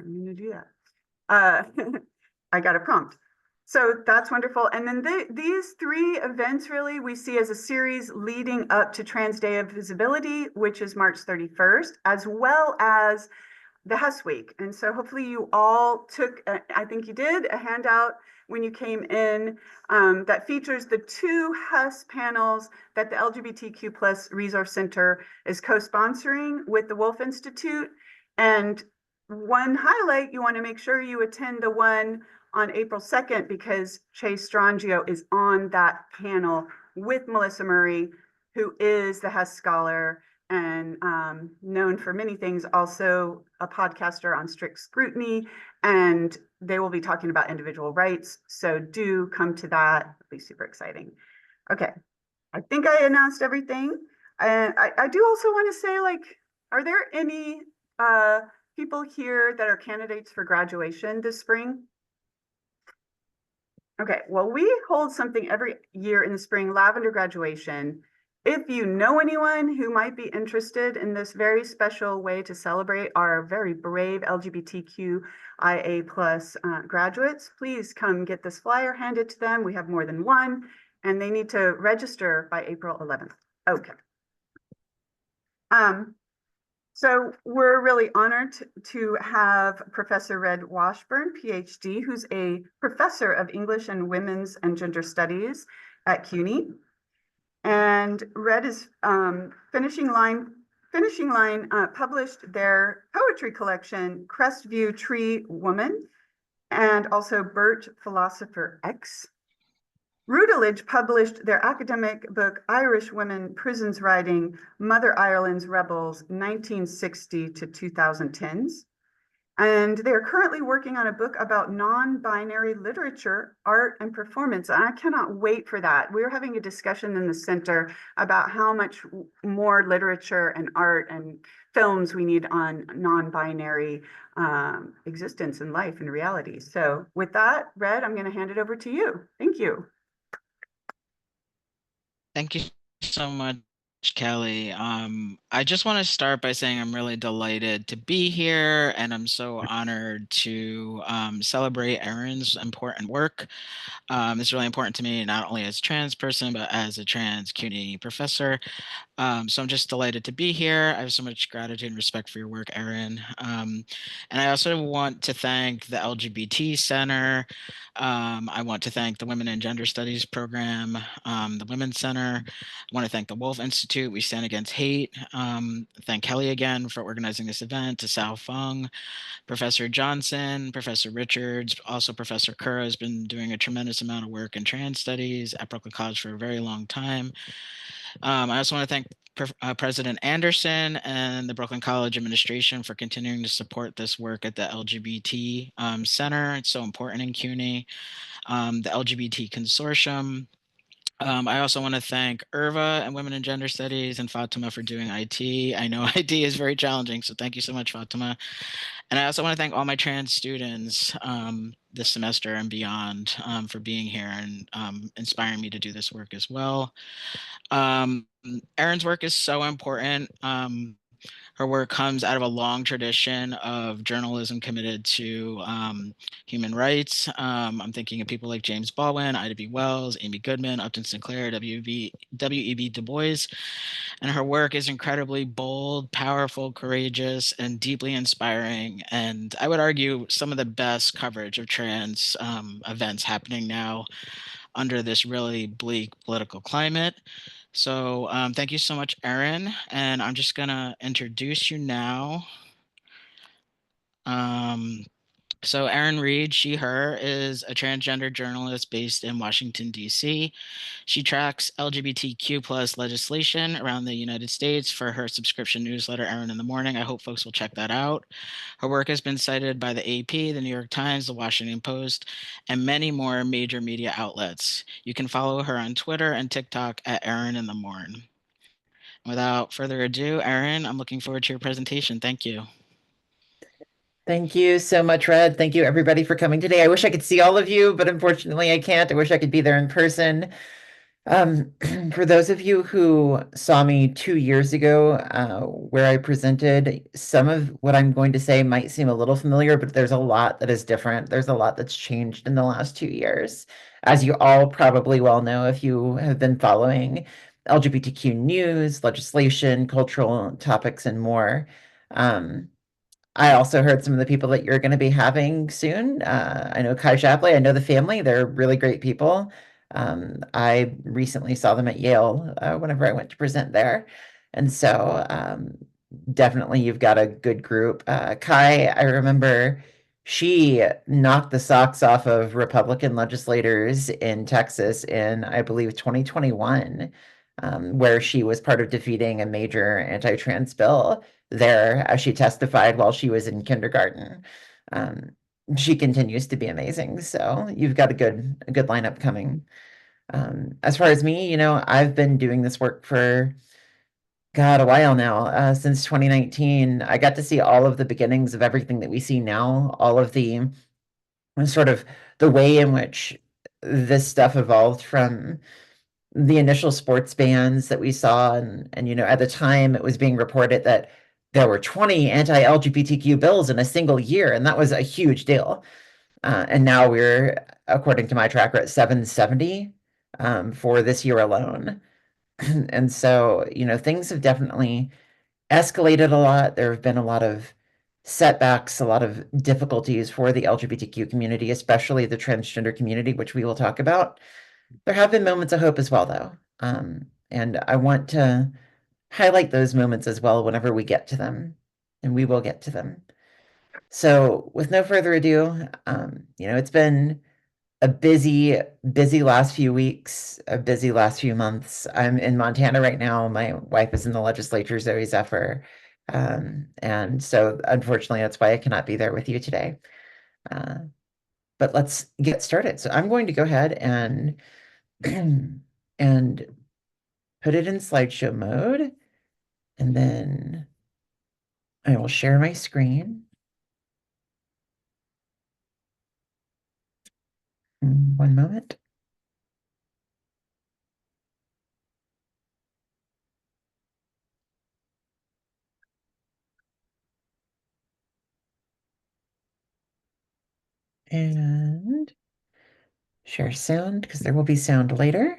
I'm going to do that. I got a prompt. So that's wonderful. And then these three events really we see as a series leading up to Trans Day of Visibility, which is March 31st, as well as the HUS Week. And so hopefully you all took, I think you did, a handout when you came in that features the two HUS panels that the LGBTQ plus Resource Center is co-sponsoring with the Wolfe Institute. And one highlight, you want to make sure you attend the one on April 2nd because Chase Strangio is on that panel with Melissa Murray, who is the HUS scholar and known for many things, also a podcaster on Strict Scrutiny, and they will be talking about individual rights. So do come to that. It'll be super exciting. Okay, I think I announced everything. And I do also want to say, like, are there any people here that are candidates for graduation this spring? Okay, well, we hold something every year in the spring, Lavender Graduation. If you know anyone who might be interested in this very special way to celebrate our very brave LGBTQIA plus graduates, please come get this flyer, hand it to them. We have more than one, and they need to register by April 11th. Okay. So we're really honored to have Professor Red Washburn, PhD, who's a professor of English and Women's and Gender Studies at CUNY. And Red is Finishing Line published their poetry collection, Crestview Tree Woman, and also Birch Philosopher X. Routledge published their academic book, Irish Women Prisons Writing, Mother Ireland's Rebels, 1960 to 2010s. And they're currently working on a book about non-binary literature, art, and performance. And I cannot wait for that. We're having a discussion in the center about how much more literature and art and films we need on non-binary existence and life and reality. So with that, Red, I'm going to hand it over to you. Thank you. Thank you so much, Kelly. I just want to start by saying I'm really delighted to be here, and I'm so honored to celebrate Erin's important work. It's really important to me, not only as a trans person, but as a trans CUNY professor. So I'm just delighted to be here. I have so much gratitude and respect for your work, Erin. And I also want to thank the LGBT Center. I want to thank the Women and Gender Studies program, the Women's Center. I want to thank the Wolfe Institute, We Stand Against Hate. Thank Kelly again for organizing this event, to Sao Fung, Professor Johnson, Professor Richards, also Professor Kerr has been doing a tremendous amount of work in trans studies at Brooklyn College for a very long time. I also want to thank President Anderson and the Brooklyn College administration for continuing to support this work at the LGBT Center. It's so important in CUNY. The LGBT Consortium. I also want to thank Irva and Women in Gender Studies and Fatima for doing IT. I know IT is very challenging, so thank you so much, Fatima. And I also want to thank all my trans students this semester and beyond for being here and inspiring me to do this work as well. Erin's work is so important. Her work comes out of a long tradition of journalism committed to human rights. I'm thinking of people like James Baldwin, Ida B. Wells, Amy Goodman, Upton Sinclair, W.E.B. Du Bois. And her work is incredibly bold, powerful, courageous, and deeply inspiring. And I would argue some of the best coverage of trans events happening now under this really bleak political climate. So thank you so much, Erin. And I'm just going to introduce you now. So Erin Reed, she, her, is a transgender journalist based in Washington, D.C. She tracks LGBTQ plus legislation around the United States for her subscription newsletter, Erin in the Morning. I hope folks will check that out. Her work has been cited by the AP, the New York Times, the Washington Post, and many more major media outlets. You can follow her on Twitter and TikTok at Erin in the Morn. Without further ado, Erin, I'm looking forward to your presentation. Thank you. Thank you so much, Red. Thank you, everybody, for coming today. I wish I could see all of you, but unfortunately I can't. I wish I could be there in person. For those of you who saw me 2 years ago, where I presented, some of what I'm going to say might seem a little familiar, but there's a lot that is different. There's a lot that's changed in the last 2 years. As you all probably well know, if you have been following LGBTQ news, legislation, cultural topics, and more. I also heard some of the people that you're going to be having soon. I know Kai Shapley, I know the family, they're really great people. I recently saw them at Yale whenever I went to present there. And so definitely you've got a good group. Kai, I remember she knocked the socks off of Republican legislators in Texas in, I believe, 2021, where she was part of defeating a major anti-trans bill there as she testified while she was in kindergarten. Um, she continues to be amazing. So you've got a good lineup coming. As far as me, I've been doing this work for God a while now, since 2019. I got to see all of the beginnings of everything that we see now, all of the sort of the way in which this stuff evolved from the initial sports bans that we saw, and at the time it was being reported that there were 20 anti-LGBTQ bills in a single year, and that was a huge deal. And now we're, according to my tracker, at 770 for this year alone. And so, things have definitely escalated a lot. There have been a lot of setbacks, a lot of difficulties for the LGBTQ community, especially the transgender community, which we will talk about. There have been moments of hope as well, though. And I want to highlight those moments as well whenever we get to them, and we will get to them. So, with no further ado, it's been a busy, busy last few weeks, a busy last few months. I'm in Montana right now. My wife is in the legislature, Zoe Zephyr. And so, unfortunately, that's why I cannot be there with you today. But let's get started. So, I'm going to go ahead and and put it in slideshow mode, and then I will share my screen. One moment. And share sound, because there will be sound later.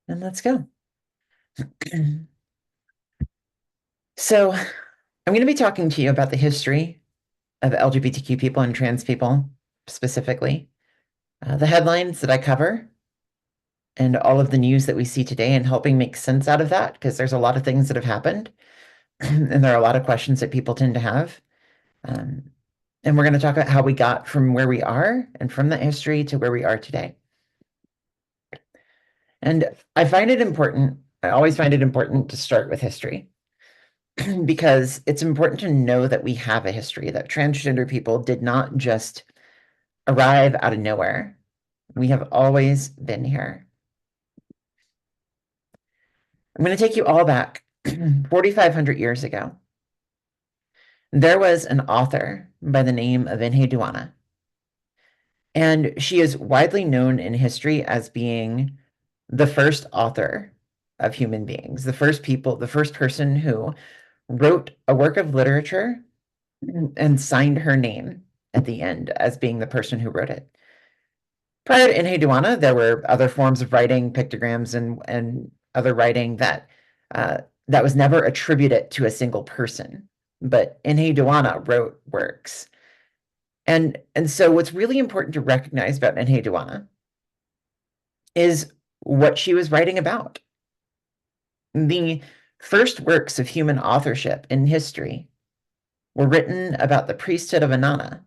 And let's go. So I'm going to be talking to you about the history of LGBTQ people and trans people specifically, the headlines that I cover, and all of the news that we see today, and helping make sense out of that, because there's a lot of things that have happened, and there are a lot of questions that people tend to have. And we're going to talk about how we got from where we are and from that history to where we are today. And I always find it important to start with history because it's important to know that we have a history, that transgender people did not just arrive out of nowhere. We have always been here. I'm going to take you all back 4,500 years ago. There was an author by the name of Enheduanna, and she is widely known in history as being the first author of human beings, the first person who wrote a work of literature and signed her name at the end as being the person who wrote it. Prior to Enheduanna, there were other forms of writing, pictograms, and other writing that was never attributed to a single person. But Enheduanna wrote works. And so what's really important to recognize about Enheduanna is what she was writing about. The first works of human authorship in history were written about the priesthood of Inanna,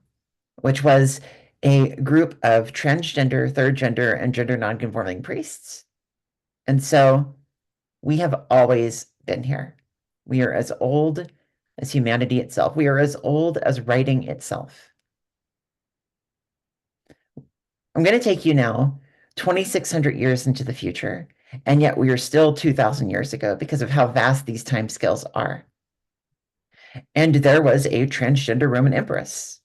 which was a group of transgender, third gender, and gender nonconforming priests. And so we have always been here. We are as old as humanity itself. We are as old as writing itself. I'm going to take you now 2,600 years into the future, and yet we are still 2,000 years ago because of how vast these timescales are. And there was a transgender Roman empress.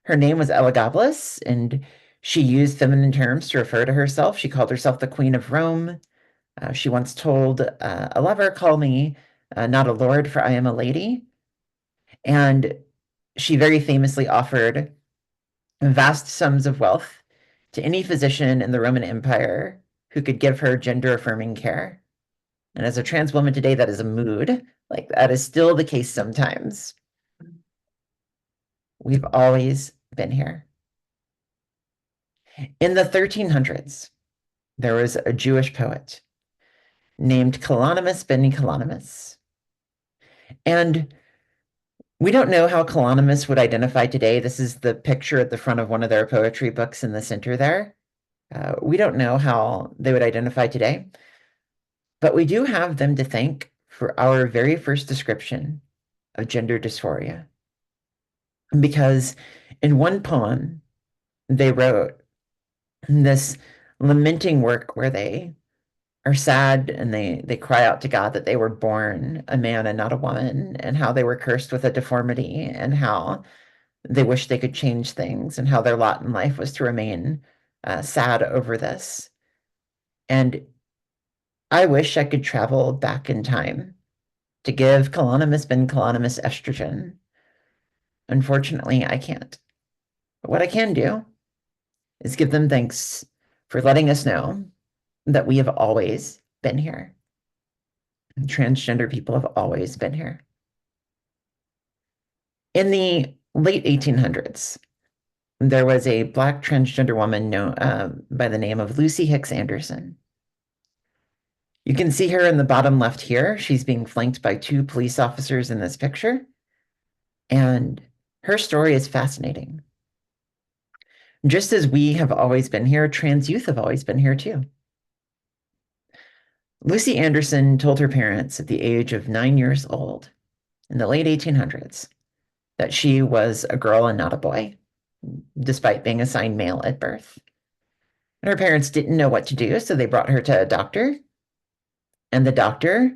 Her name was Elagabalus, and She used feminine terms to refer to herself. She called herself the Queen of Rome. She once told a lover, "Call me not a lord, for I am a lady." And she very famously offered vast sums of wealth to any physician in the Roman Empire who could give her gender-affirming care. And as a trans woman today, that is a mood. Like, that is still the case sometimes. We've always been here. In the 1300s, there was a Jewish poet named Kalonymus ben Kalonymus. And we don't know how Kalonymus would identify today. This is the picture at the front of one of their poetry books in the center there. We don't know how they would identify today, but we do have them to thank for our very first description of gender dysphoria. Because in one poem, they wrote this lamenting work where they are sad and they cry out to God that they were born a man and not a woman, and how they were cursed with a deformity, and how they wish they could change things, and how their lot in life was to remain sad over this. And I wish I could travel back in time to give Kalonymus ben Kalonymus estrogen. Unfortunately, I can't. But what I can do is give them thanks for letting us know that we have always been here. Transgender people have always been here. In the late 1800s, there was a Black transgender woman known by the name of Lucy Hicks Anderson. You can see her in the bottom left here. She's being flanked by 2 police officers in this picture. And her story is fascinating. Just as we have always been here, trans youth have always been here too. Lucy Anderson told her parents at the age of 9 years old in the late 1800s that she was a girl and not a boy, despite being assigned male at birth. And her parents didn't know what to do, so they brought her to a doctor. And the doctor,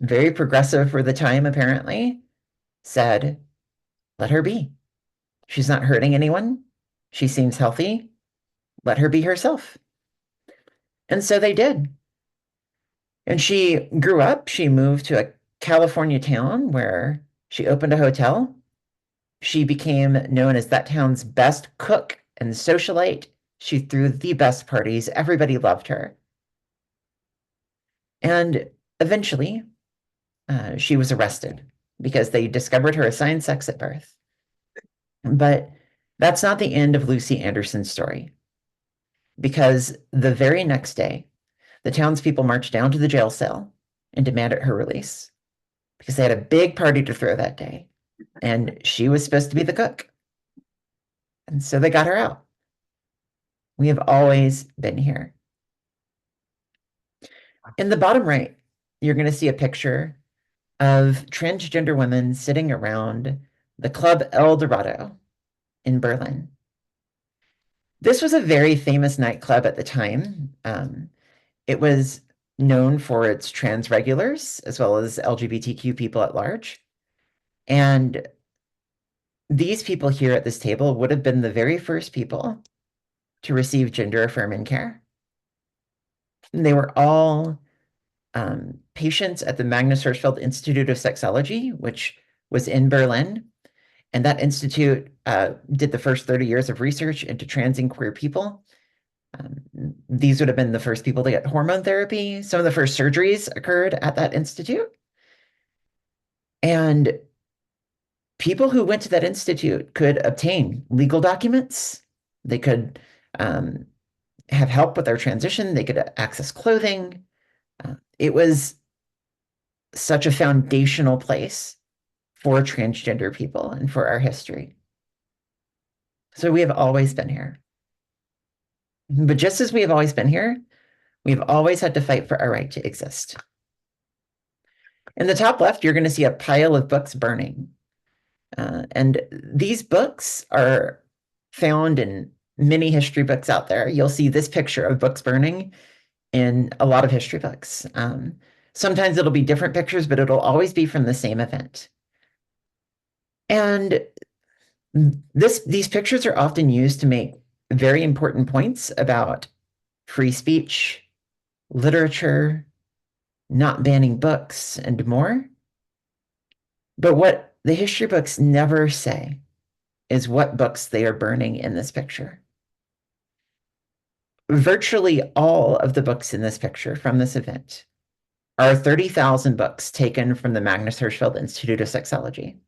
very progressive for the time apparently, said, "Let her be. She's not hurting anyone. She seems healthy. Let her be herself." And so they did. And she grew up. She moved to a California town where she opened a hotel. She became known as that town's best cook and socialite. She threw the best parties. Everybody loved her. And eventually, she was arrested because they discovered her assigned sex at birth. But that's not the end of Lucy Anderson's story, because the very next day, the townspeople marched down to the jail cell and demanded her release because they had a big party to throw that day, and she was supposed to be the cook. And so they got her out. We have always been here. In the bottom right, you're going to see a picture of transgender women sitting around the Club El Dorado in Berlin. This was a very famous nightclub at the time. It was known for its trans regulars as well as LGBTQ people at large. And these people here at this table would have been the very first people to receive gender affirming care. And they were all patients at the Magnus Hirschfeld Institute of Sexology, which was in Berlin. And that institute did the first 30 years of research into trans and queer people. These would have been the first people to get hormone therapy. Some of the first surgeries occurred at that institute. And people who went to that institute could obtain legal documents. They could have help with their transition. They could access clothing. It was such a foundational place for transgender people and for our history. So we have always been here. But just as we have always been here, we've always had to fight for our right to exist. In the top left, you're going to see a pile of books burning. And these books are found in many history books out there. You'll see this picture of books burning in a lot of history books. Sometimes it'll be different pictures, but it'll always be from the same event. And these pictures are often used to make very important points about free speech, literature, not banning books, and more. But what the history books never say is what books they are burning in this picture. Virtually all of the books in this picture from this event are 30,000 books taken from the Magnus Hirschfeld Institute of Sexology,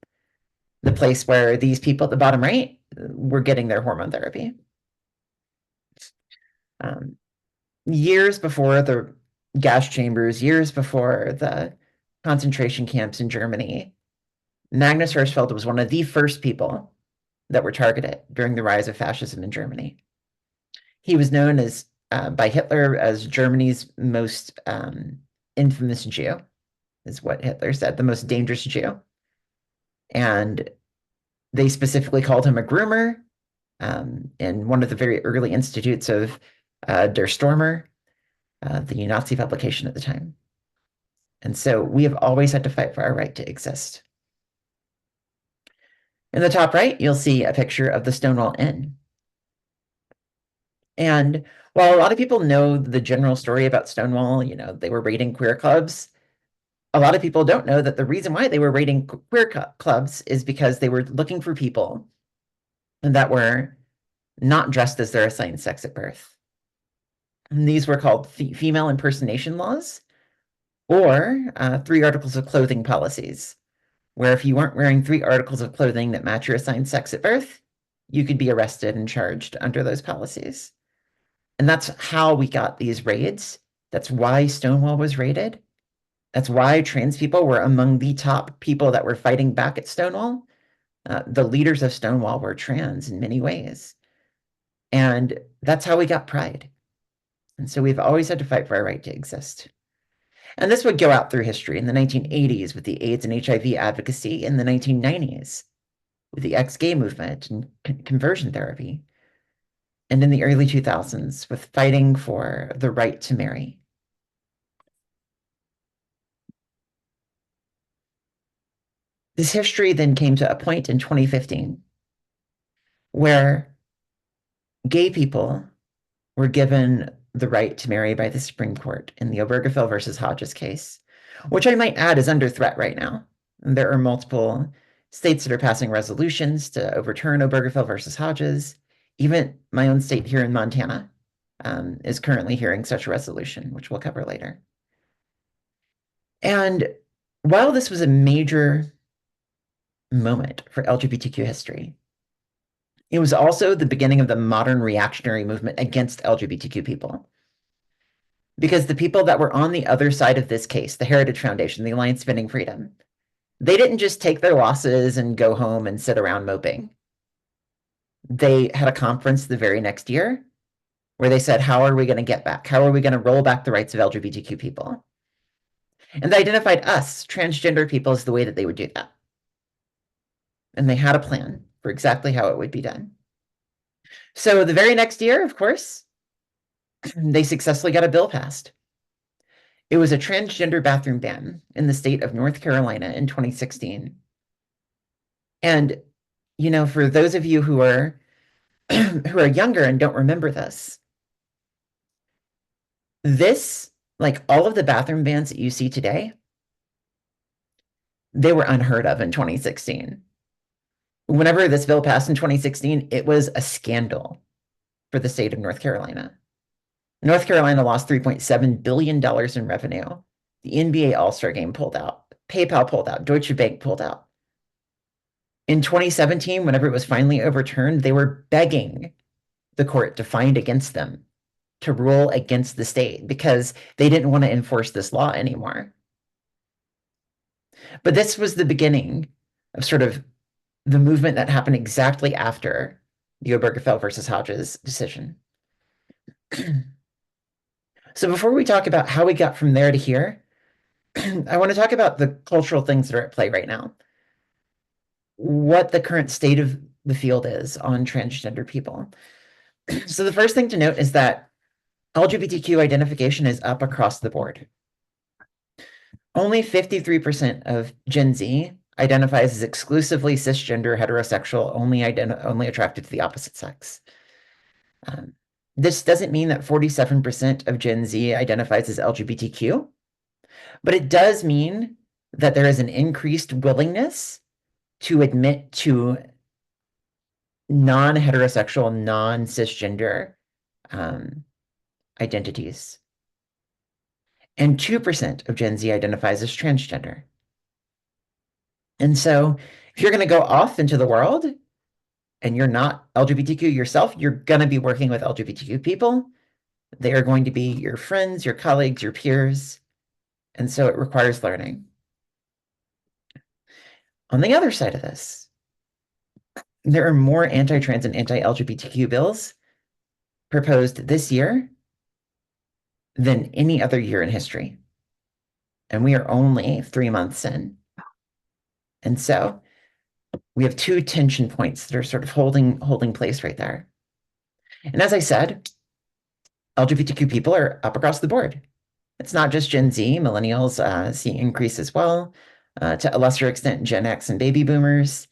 the place where these people at the bottom right were getting their hormone therapy. Years before the gas chambers, years before the concentration camps in Germany, Magnus Hirschfeld was one of the first people that were targeted during the rise of fascism in Germany. He was known as by Hitler as Germany's most infamous Jew, is what Hitler said, the most dangerous Jew. And they specifically called him a groomer in one of the very early institutes of Der Stürmer, the Nazi publication at the time. And so we have always had to fight for our right to exist. In the top right, you'll see a picture of the Stonewall Inn. And while a lot of people know the general story about Stonewall, you know, they were raiding queer clubs, a lot of people don't know that the reason why they were raiding queer clubs is because they were looking for people that were not dressed as their assigned sex at birth. And these were called female impersonation laws, or 3 articles of clothing policies, where if you weren't wearing 3 articles of clothing that match your assigned sex at birth, you could be arrested and charged under those policies. And that's how we got these raids. That's why Stonewall was raided. That's why trans people were among the top people that were fighting back at Stonewall. The leaders of Stonewall were trans in many ways. And that's how we got Pride. And so we've always had to fight for our right to exist. And this would go out through history in the 1980s with the AIDS and HIV advocacy, in the 1990s with the ex-gay movement and conversion therapy, and in the early 2000s with fighting for the right to marry. This history then came to a point in 2015 where gay people were given the right to marry by the Supreme Court in the Obergefell versus Hodges case, which I might add is under threat right now. And there are multiple states that are passing resolutions to overturn Obergefell versus Hodges. Even my own state here in Montana is currently hearing such a resolution, which we'll cover later. And while this was a major moment for LGBTQ history, it was also the beginning of the modern reactionary movement against LGBTQ people. Because the people that were on the other side of this case, the Heritage Foundation, the Alliance Defending Freedom, they didn't just take their losses and go home and sit around moping. They had a conference the very next year where they said, how are we going to get back? How are we going to roll back the rights of LGBTQ people? And they identified us, transgender people, as the way that they would do that. And they had a plan for exactly how it would be done. So the very next year, of course, they successfully got a bill passed. It was a transgender bathroom ban in the state of North Carolina in 2016. And, you know, for those of you who are younger and don't remember this, like all of the bathroom bans that you see today, they were unheard of in 2016. Whenever this bill passed in 2016, it was a scandal for the state of North Carolina. North Carolina lost $3.7 billion in revenue. The NBA All-Star Game pulled out. PayPal pulled out. Deutsche Bank pulled out. In 2017, whenever it was finally overturned, they were begging the court to find against them, to rule against the state, because they didn't want to enforce this law anymore. But this was the beginning of sort of the movement that happened exactly after the Obergefell versus Hodges decision. So before we talk about how we got from there to here, I want to talk about the cultural things that are at play right now. What the current state of the field is on transgender people. So the first thing to note is that LGBTQ identification is up across the board. Only 53% of Gen Z identifies as exclusively cisgender, heterosexual, only attracted to the opposite sex. This doesn't mean that 47% of Gen Z identifies as LGBTQ, but it does mean that there is an increased willingness to admit to non-heterosexual, non-cisgender identities. And 2% of Gen Z identifies as transgender. And so if you're going to go off into the world and you're not LGBTQ yourself, you're going to be working with LGBTQ people. They are going to be your friends, your colleagues, your peers. And so it requires learning. On the other side of this, there are more anti-trans and anti-LGBTQ bills proposed this year than any other year in history. And we are only 3 months in. And so we have two tension points that are sort of holding place right there. And as I said, LGBTQ people are up across the board. It's not just Gen Z, millennials see increase as well, to a lesser extent, Gen X and baby boomers.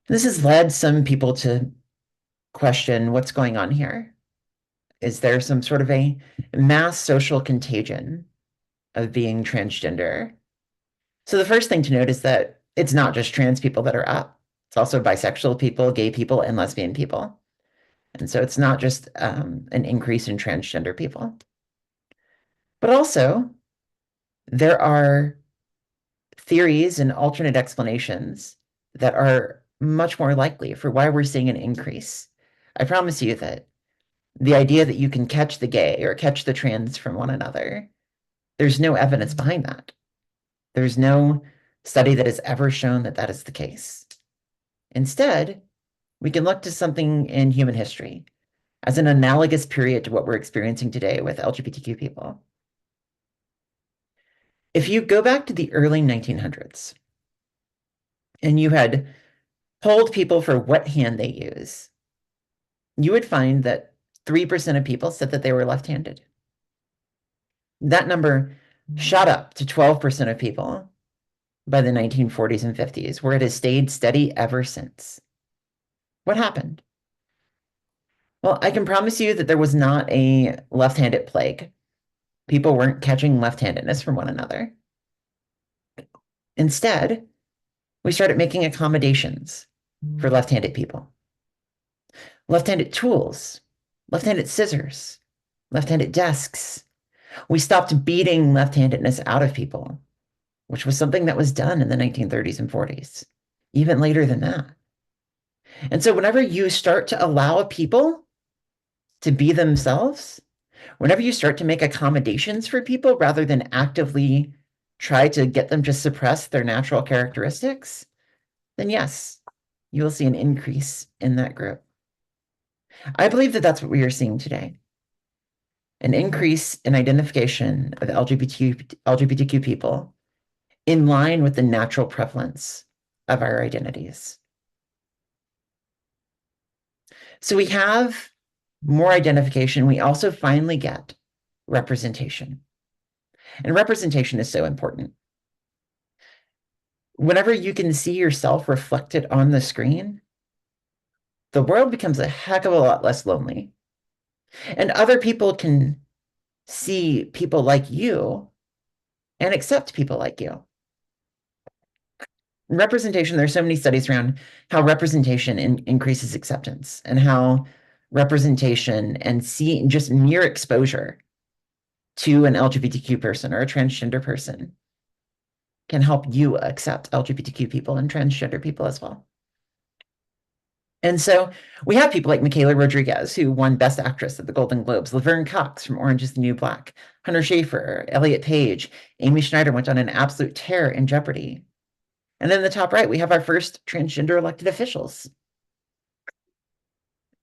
This has led some people to question what's going on here. Is there some sort of a mass social contagion of being transgender? So the first thing to note is that it's not just trans people that are up. It's also bisexual people, gay people, and lesbian people. And so it's not just an increase in transgender people. But also, there are theories and alternate explanations that are much more likely for why we're seeing an increase. I promise you that the idea that you can catch the gay or catch the trans from one another, there's no evidence behind that. There's no study that has ever shown that that is the case. Instead, we can look to something in human history as an analogous period to what we're experiencing today with LGBTQ people. If you go back to the early 1900s and you had polled people for what hand they use, you would find that 3% of people said that they were left-handed. That number shot up to 12% of people by the 1940s and 50s, where it has stayed steady ever since. What happened? Well, I can promise you that there was not a left-handed plague. People weren't catching left-handedness from one another. Instead, we started making accommodations for left-handed people. Left-handed tools, left-handed scissors, left-handed desks. We stopped beating left-handedness out of people, which was something that was done in the 1930s and 40s, even later than that. And so whenever you start to allow people to be themselves, whenever you start to make accommodations for people rather than actively try to get them to suppress their natural characteristics, then yes, you will see an increase in that group. I believe that that's what we are seeing today. An increase in identification of LGBTQ people in line with the natural prevalence of our identities. So we have more identification. We also finally get representation. And representation is so important. Whenever you can see yourself reflected on the screen, the world becomes a heck of a lot less lonely. And other people can see people like you and accept people like you. Representation, there's so many studies around how representation increases acceptance and how representation and just mere exposure to an LGBTQ person or a transgender person can help you accept LGBTQ people and transgender people as well. And so we have people like Michaela Rodriguez, who won Best Actress at the Golden Globes, Laverne Cox from Orange is the New Black, Hunter Schafer, Elliot Page, Amy Schneider went on an absolute tear in Jeopardy. And then in the top right, we have our first transgender elected officials.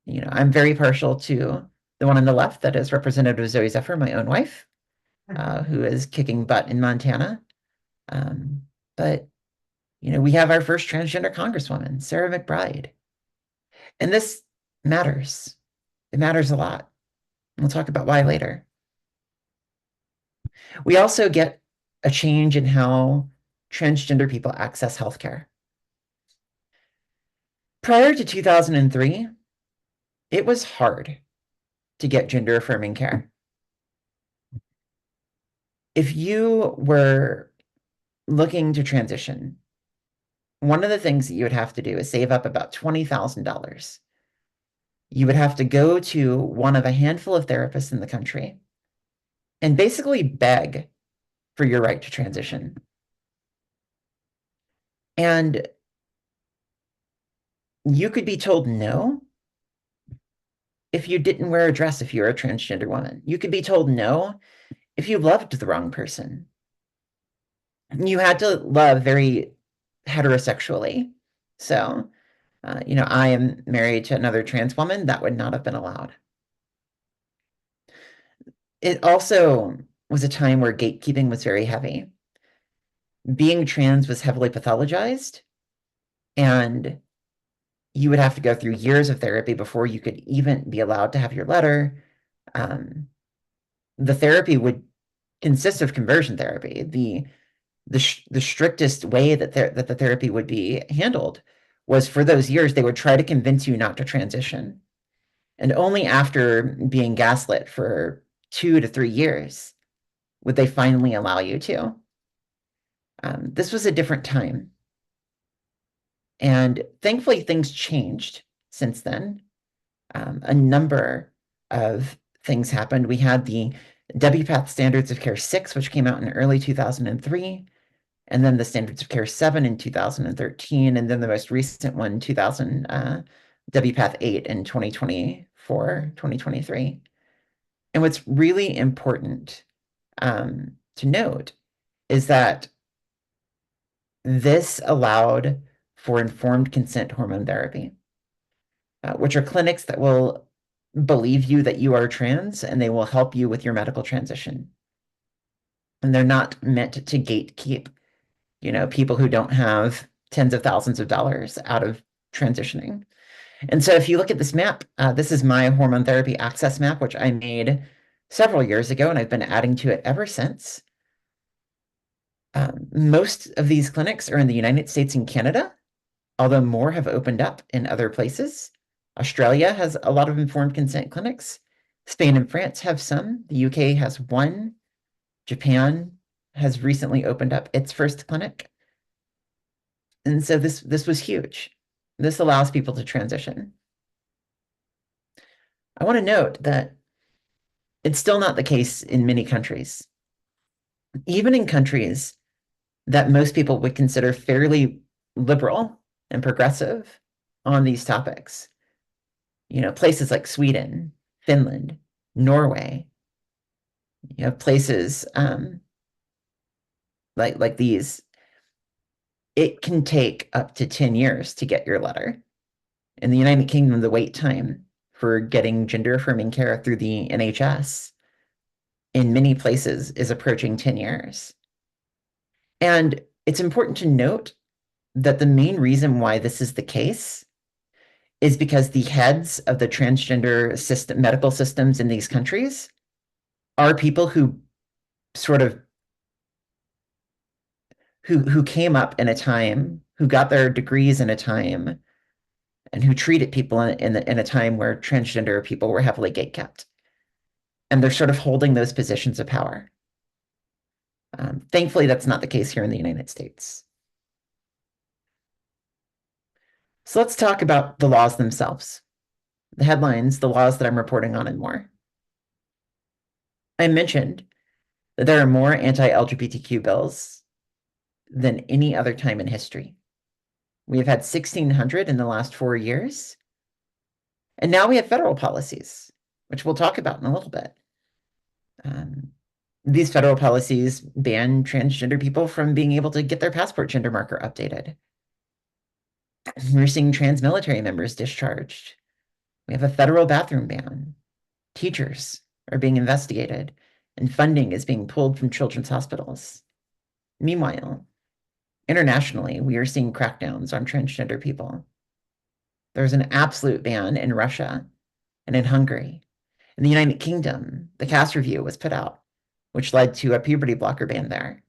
You know, I'm very partial to the one on the left, that is Representative Zoe Zephyr, my own wife, who is kicking butt in Montana. But, you know, we have our first transgender congresswoman, Sarah McBride. And this matters. It matters a lot. We'll talk about why later. We also get a change in how transgender people access healthcare. Prior to 2003, it was hard to get gender affirming care. If you were looking to transition, one of the things that you would have to do is save up about $20,000. You would have to go to one of a handful of therapists in the country and basically beg for your right to transition. And you could be told no if you didn't wear a dress if you're a transgender woman. You could be told no if you loved the wrong person. You had to love very heterosexually. So, I am married to another trans woman. That would not have been allowed. It also was a time where gatekeeping was very heavy. Being trans was heavily pathologized, and you would have to go through years of therapy before you could even be allowed to have your letter. The therapy would consist of conversion therapy. The strictest way that the therapy would be handled was for those years they would try to convince you not to transition, and only after being gaslit for 2 to 3 years would they finally allow you to. This was a different time. And thankfully, things changed since then. A number of things happened. We had the WPATH Standards of Care 6, which came out in early 2003, and then the Standards of Care 7 in 2013, and then the most recent one, WPATH 8 in 2024, 2023. And what's really important to note is that this allowed for informed consent hormone therapy, which are clinics that will believe you that you are trans and they will help you with your medical transition. And they're not meant to gatekeep, people who don't have tens of thousands of dollars out of transitioning. And so if you look at this map, this is my hormone therapy access map, which I made several years ago, and I've been adding to it ever since. Most of these clinics are in the United States and Canada, although more have opened up in other places. Australia has a lot of informed consent clinics. Spain and France have some. The UK has one. Japan has recently opened up its first clinic. And so this was huge. This allows people to transition. I want to note that it's still not the case in many countries. Even in countries that most people would consider fairly liberal and progressive on these topics. Places like Sweden, Finland, Norway, places like these, it can take up to 10 years to get your letter. In the United Kingdom, the wait time for getting gender affirming care through the NHS in many places is approaching 10 years. And it's important to note that the main reason why this is the case is because the heads of the transgender medical systems in these countries are people who sort of who came up in a time, who got their degrees in a time, and who treated people in a time where transgender people were heavily gatekept. And they're sort of holding those positions of power. Thankfully, that's not the case here in the United States. So let's talk about the laws themselves. The headlines, the laws that I'm reporting on, and more. I mentioned that there are more anti-LGBTQ bills than any other time in history. We have had 1,600 in the last 4 years. And now we have federal policies, which we'll talk about in a little bit. These federal policies ban transgender people from being able to get their passport gender marker updated. We're seeing trans military members discharged. We have a federal bathroom ban. Teachers are being investigated, and funding is being pulled from children's hospitals. Meanwhile, internationally, we are seeing crackdowns on transgender people. There's an absolute ban in Russia and in Hungary. In the United Kingdom, the Cass Review was put out, which led to a puberty blocker ban there.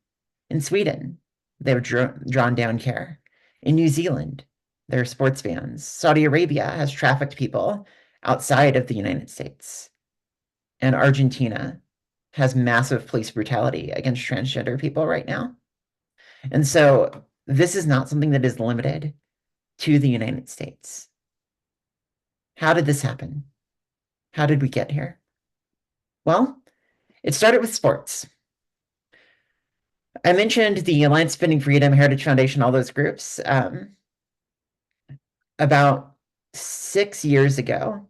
In Sweden, they've drawn down care. In New Zealand, there are sports bans. Saudi Arabia has trafficked people outside of the United States. And Argentina has massive police brutality against transgender people right now. And so this is not something that is limited to the United States. How did this happen? How did we get here? Well, it started with sports. I mentioned the Alliance Defending Freedom, Heritage Foundation, all those groups. About 6 years ago,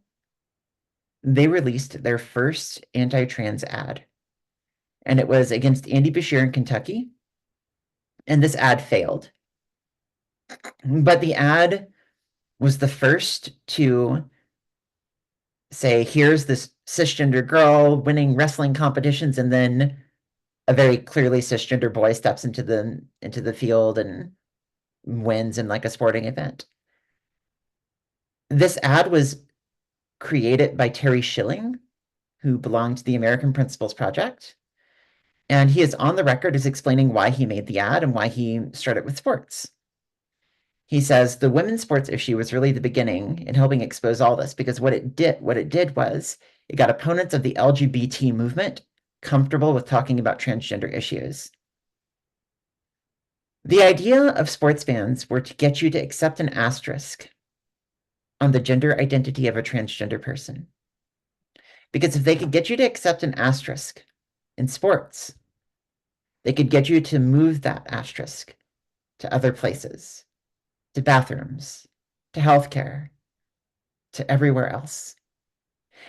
they released their first anti-trans ad. And it was against Andy Beshear in Kentucky. And this ad failed. But the ad was the first to say, here's this cisgender girl winning wrestling competitions, and then a very clearly cisgender boy steps into the field and wins in like a sporting event. This ad was created by Terry Schilling, who belonged to the American Principles Project. And he is on the record as explaining why he made the ad and why he started with sports. He says the women's sports issue was really the beginning in helping expose all this, because what it did was it got opponents of the LGBT movement comfortable with talking about transgender issues. The idea of sports bans were to get you to accept an asterisk on the gender identity of a transgender person. Because if they could get you to accept an asterisk in sports, they could get you to move that asterisk to other places, to bathrooms, to healthcare, to everywhere else.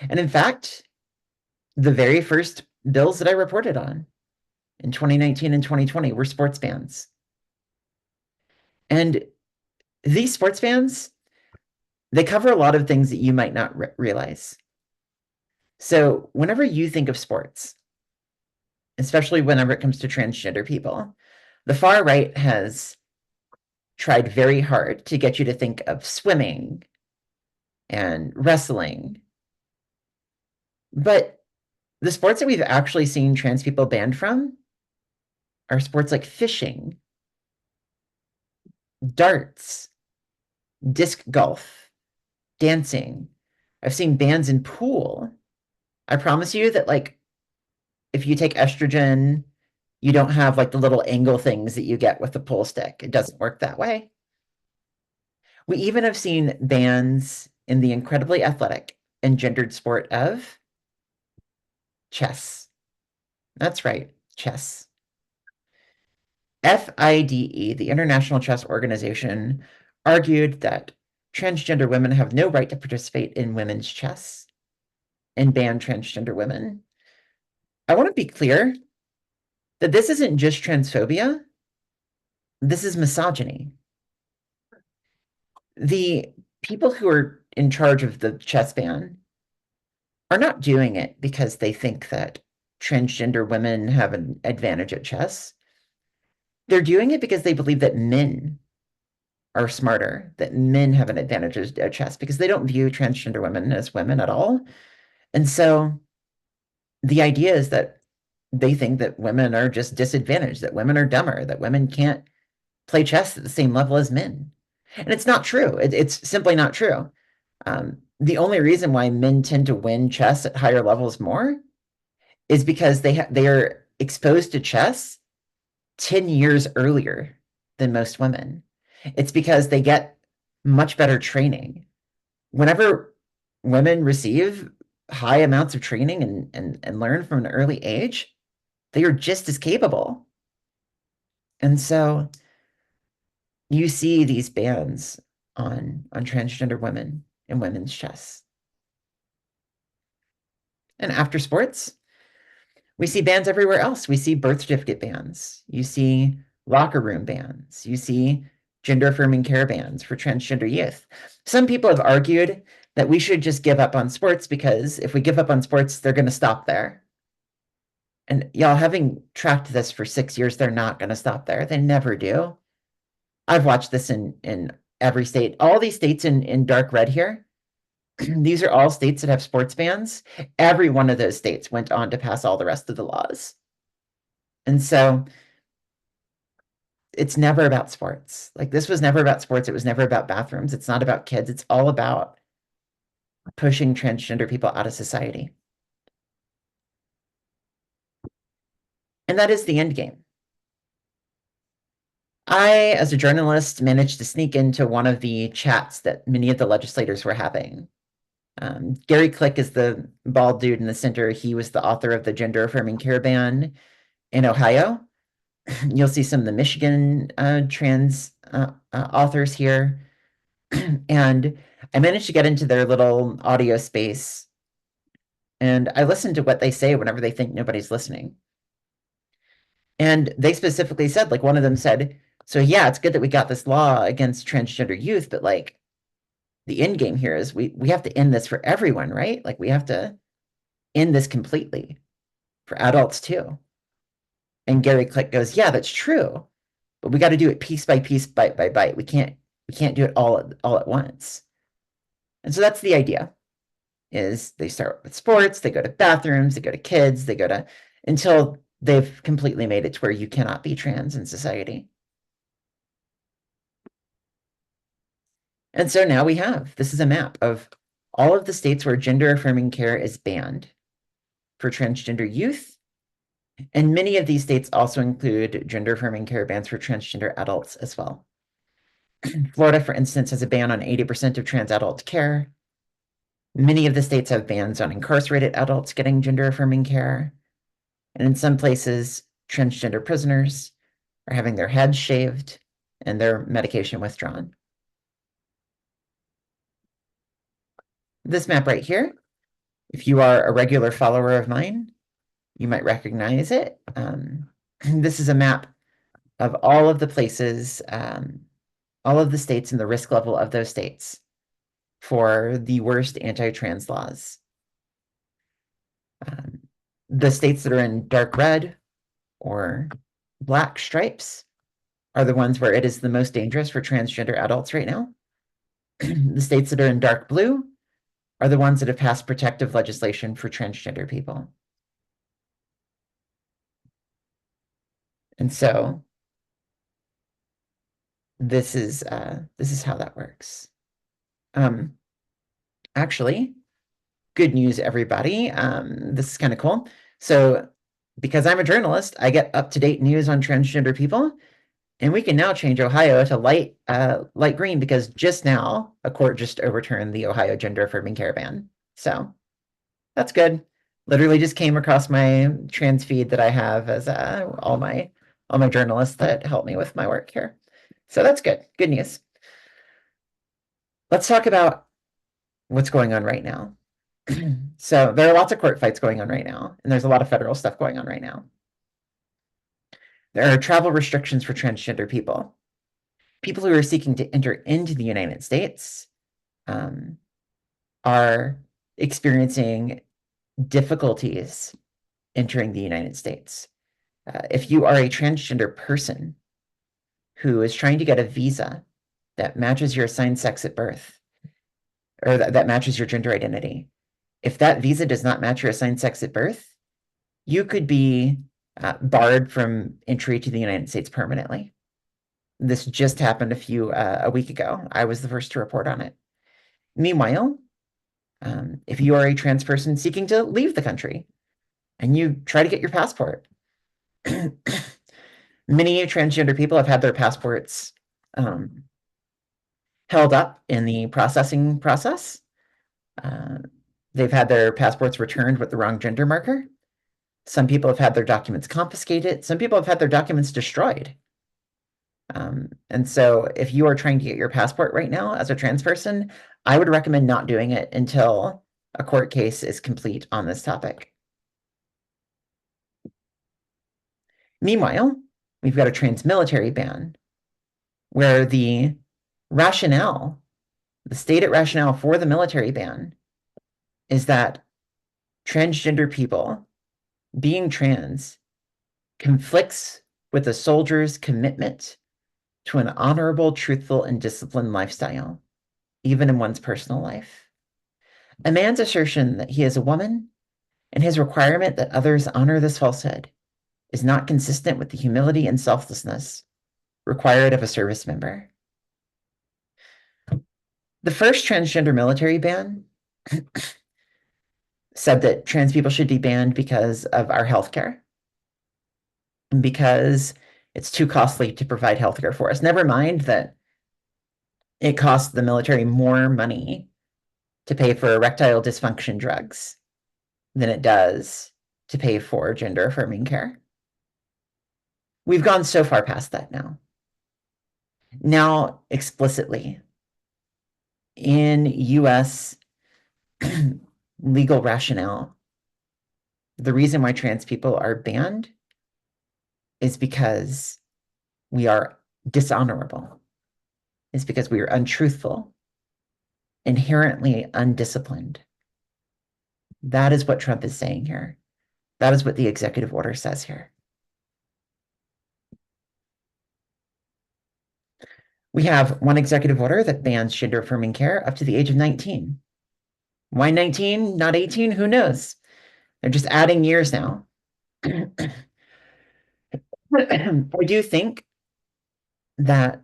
And in fact, the very first bills that I reported on in 2019 and 2020 were sports bans. And these sports bans, they cover a lot of things that you might not realize. So whenever you think of sports, especially whenever it comes to transgender people, the far right has tried very hard to get you to think of swimming and wrestling. But the sports that we've actually seen trans people banned from are sports like fishing, darts, disc golf, dancing. I've seen bans in pool. I promise you that, like, if you take estrogen, you don't have like the little angle things that you get with the pool stick. It doesn't work that way. We even have seen bans in the incredibly athletic and gendered sport of chess. That's right, chess. FIDE, the International Chess Organization, argued that transgender women have no right to participate in women's chess and banned transgender women. I want to be clear that this isn't just transphobia, this is misogyny. The people who are in charge of the chess ban are not doing it because they think that transgender women have an advantage at chess. They're doing it because they believe that men are smarter, that men have an advantage at chess, because they don't view transgender women as women at all. And so the idea is that they think that women are just disadvantaged, that women are dumber, that women can't play chess at the same level as men. And it's not true. It's simply not true. The only reason why men tend to win chess at higher levels more is because they are exposed to chess 10 years earlier than most women. It's because they get much better training. Whenever women receive high amounts of training and learn from an early age, they are just as capable. And so you see these bans on transgender women in women's chess. And after sports, we see bans everywhere else. We see birth certificate bans. You see locker room bans. You see gender affirming care bans for transgender youth. Some people have argued that we should just give up on sports, because if we give up on sports, they're going to stop there. And y'all, having tracked this for 6 years, they're not going to stop there. They never do. I've watched this in every state. All these states in dark red here, these are all states that have sports bans. Every one of those states went on to pass all the rest of the laws. And so it's never about sports. Like, this was never about sports. It was never about bathrooms. It's not about kids. It's all about pushing transgender people out of society. And that is the end game. I, as a journalist, managed to sneak into one of the chats that many of the legislators were having. Gary Click is the bald dude in the center. He was the author of the gender affirming care ban in Ohio. You'll see some of the Michigan trans authors here. And I managed to get into their little audio space. And I listen to what they say whenever they think nobody's listening. And they specifically said, like, one of them said, so yeah, it's good that we got this law against transgender youth, but like the end game here is we have to end this for everyone, right? Like we have to end this completely for adults too. And Gary Click goes, yeah, that's true, but we got to do it piece by piece, bite by bite. We can't do it all at once. And so that's the idea. Is they start with sports, they go to bathrooms, they go to kids, they go to until they've completely made it to where you cannot be trans in society. And so now this is a map of all of the states where gender affirming care is banned for transgender youth. And many of these states also include gender affirming care bans for transgender adults as well. Florida, for instance, has a ban on 80% of trans adult care. Many of the states have bans on incarcerated adults getting gender affirming care. And in some places, transgender prisoners are having their heads shaved and their medication withdrawn. This map right here, if you are a regular follower of mine, you might recognize it. This is a map of all of the places, all of the states and the risk level of those states for the worst anti-trans laws. The states that are in dark red or black stripes are the ones where it is the most dangerous for transgender adults right now. The states that are in dark blue are the ones that have passed protective legislation for transgender people. And so this is how that works. Actually, good news, everybody. This is kind of cool. So because I'm a journalist, I get up-to-date news on transgender people. And we can now change Ohio to light green because just now a court just overturned the Ohio gender affirming care ban. So that's good. Literally just came across my trans feed that I have as all my journalists that help me with my work here. So that's good. Good news. Let's talk about what's going on right now. So there are lots of court fights going on right now, and there's a lot of federal stuff going on right now. There are travel restrictions for transgender people. People who are seeking to enter into the United States are experiencing difficulties entering the United States. If you are a transgender person who is trying to get a visa that matches your assigned sex at birth, or that matches your gender identity, if that visa does not match your assigned sex at birth, you could be barred from entry to the United States permanently. This just happened a week ago. I was the first to report on it. Meanwhile, if you are a trans person seeking to leave the country and you try to get your passport, many transgender people have had their passports held up in the processing process. They've had their passports returned with the wrong gender marker. Some people have had their documents confiscated. Some people have had their documents destroyed. And so if you are trying to get your passport right now as a trans person, I would recommend not doing it until a court case is complete on this topic. Meanwhile, we've got a trans military ban where the stated rationale for the military ban is that transgender people being trans conflicts with a soldier's commitment to an honorable, truthful, and disciplined lifestyle, even in one's personal life. A man's assertion that he is a woman and his requirement that others honor this falsehood is not consistent with the humility and selflessness required of a service member. The first transgender military ban said that trans people should be banned because of our healthcare, because it's too costly to provide healthcare for us. Never mind that it costs the military more money to pay for erectile dysfunction drugs than it does to pay for gender affirming care. We've gone so far past that now. Now, explicitly, in US legal rationale, the reason why trans people are banned is because we are dishonorable, is because we are untruthful, inherently undisciplined. That is what Trump is saying here. That is what the executive order says here. We have one executive order that bans gender affirming care up to the age of 19. Why 19, not 18? Who knows? They're just adding years now. I do think that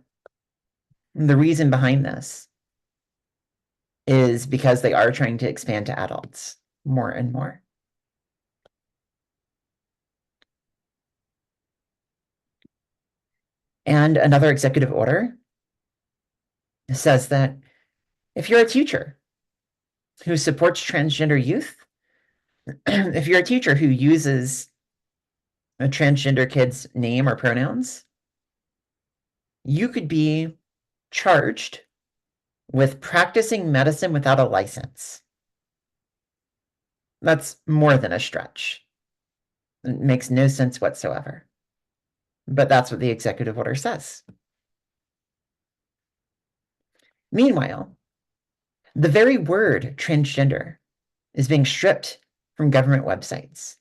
the reason behind this is because they are trying to expand to adults more and more. And another executive order says that if you're a teacher who supports transgender youth, if you're a teacher who uses a transgender kid's name or pronouns, you could be charged with practicing medicine without a license. That's more than a stretch. It makes no sense whatsoever. But that's what the executive order says. Meanwhile, the very word transgender is being stripped from government websites.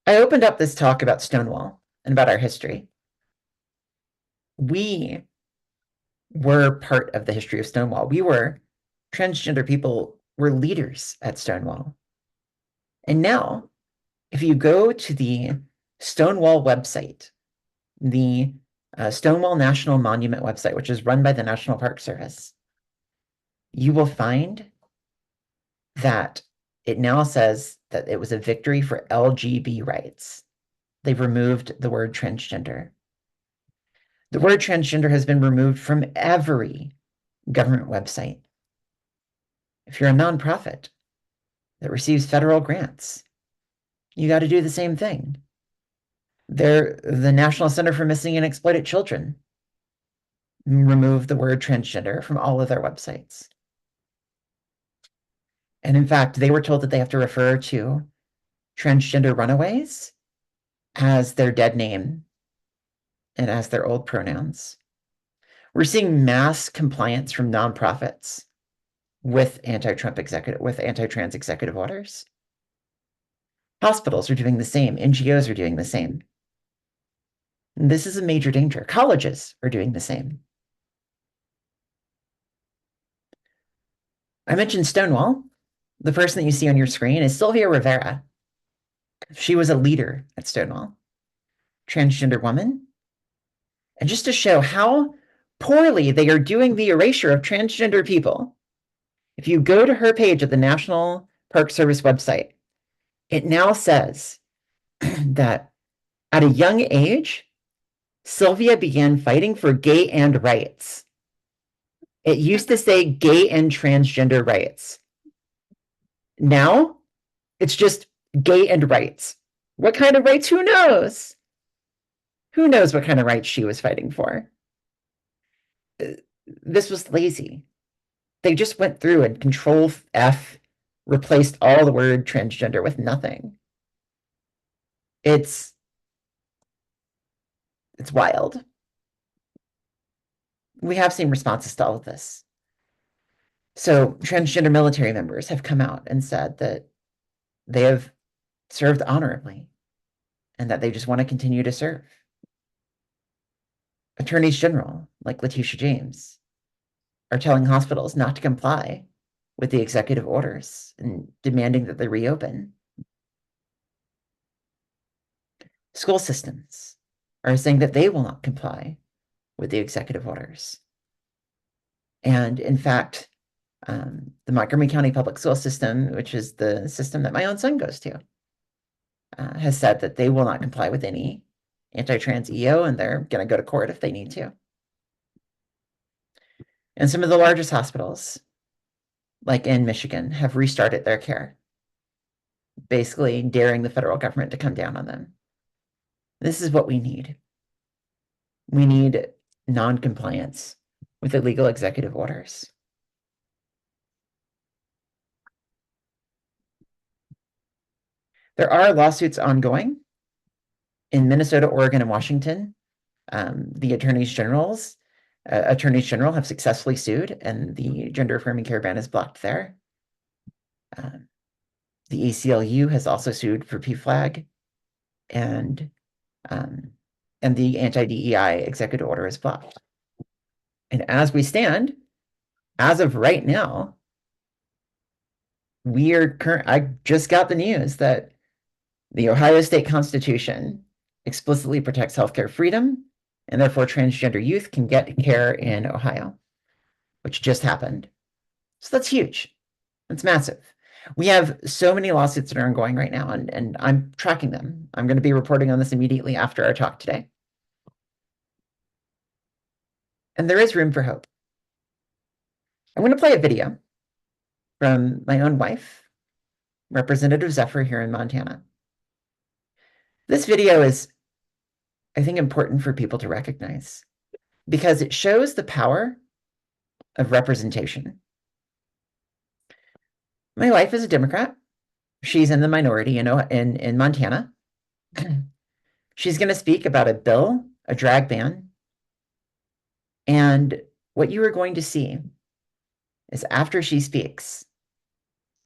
I opened up this talk about Stonewall and about our history. We were part of the history of Stonewall. Transgender people were leaders at Stonewall. And now, if you go to the Stonewall website, the Stonewall National Monument website, which is run by the National Park Service, you will find that it now says that it was a victory for LGB rights. They've removed the word transgender. The word transgender has been removed from every government website. If you're a nonprofit that receives federal grants, you got to do the same thing. The National Center for Missing and Exploited Children removed the word transgender from all of their websites. And in fact, they were told that they have to refer to transgender runaways as their dead name and as their old pronouns. We're seeing mass compliance from nonprofits with anti-trans executive orders. Hospitals are doing the same. NGOs are doing the same. And this is a major danger. Colleges are doing the same. I mentioned Stonewall. The person that you see on your screen is Sylvia Rivera. She was a leader at Stonewall, transgender woman. And just to show how poorly they are doing the erasure of transgender people, if you go to her page at the National Park Service website, it now says that at a young age, Sylvia began fighting for gay and rights. It used to say gay and transgender rights. Now, it's just gay and rights. What kind of rights? Who knows? Who knows what kind of rights she was fighting for? This was lazy. They just went through and Control F replaced all the word transgender with nothing. It's wild. We have seen responses to all of this. So transgender military members have come out and said that they have served honorably and that they just want to continue to serve. Attorneys general, like Letitia James, are telling hospitals not to comply with the executive orders and demanding that they reopen. School systems are saying that they will not comply with the executive orders. And in fact, The Montgomery County Public School System, which is the system that my own son goes to, has said that they will not comply with any anti-trans EO, and they're going to go to court if they need to. And some of the largest hospitals, like in Michigan, have restarted their care, basically daring the federal government to come down on them. This is what we need. We need non-compliance with illegal executive orders. There are lawsuits ongoing in Minnesota, Oregon, and Washington. The attorneys general have successfully sued, and the gender affirming care ban is blocked there. The ACLU has also sued for PFLAG, and the anti-DEI executive order is blocked. And as we stand, as of right now, I just got the news that the Ohio State Constitution explicitly protects healthcare freedom, and therefore transgender youth can get care in Ohio, which just happened. So that's huge. That's massive. We have so many lawsuits that are ongoing right now, and I'm tracking them. I'm going to be reporting on this immediately after our talk today. And there is room for hope. I'm going to play a video from my own wife, Representative Zephyr here in Montana. This video is, I think, important for people to recognize because it shows the power of representation. My wife is a Democrat. She's in the minority in Montana. She's going to speak about a bill, a drag ban. And what you are going to see is after she speaks,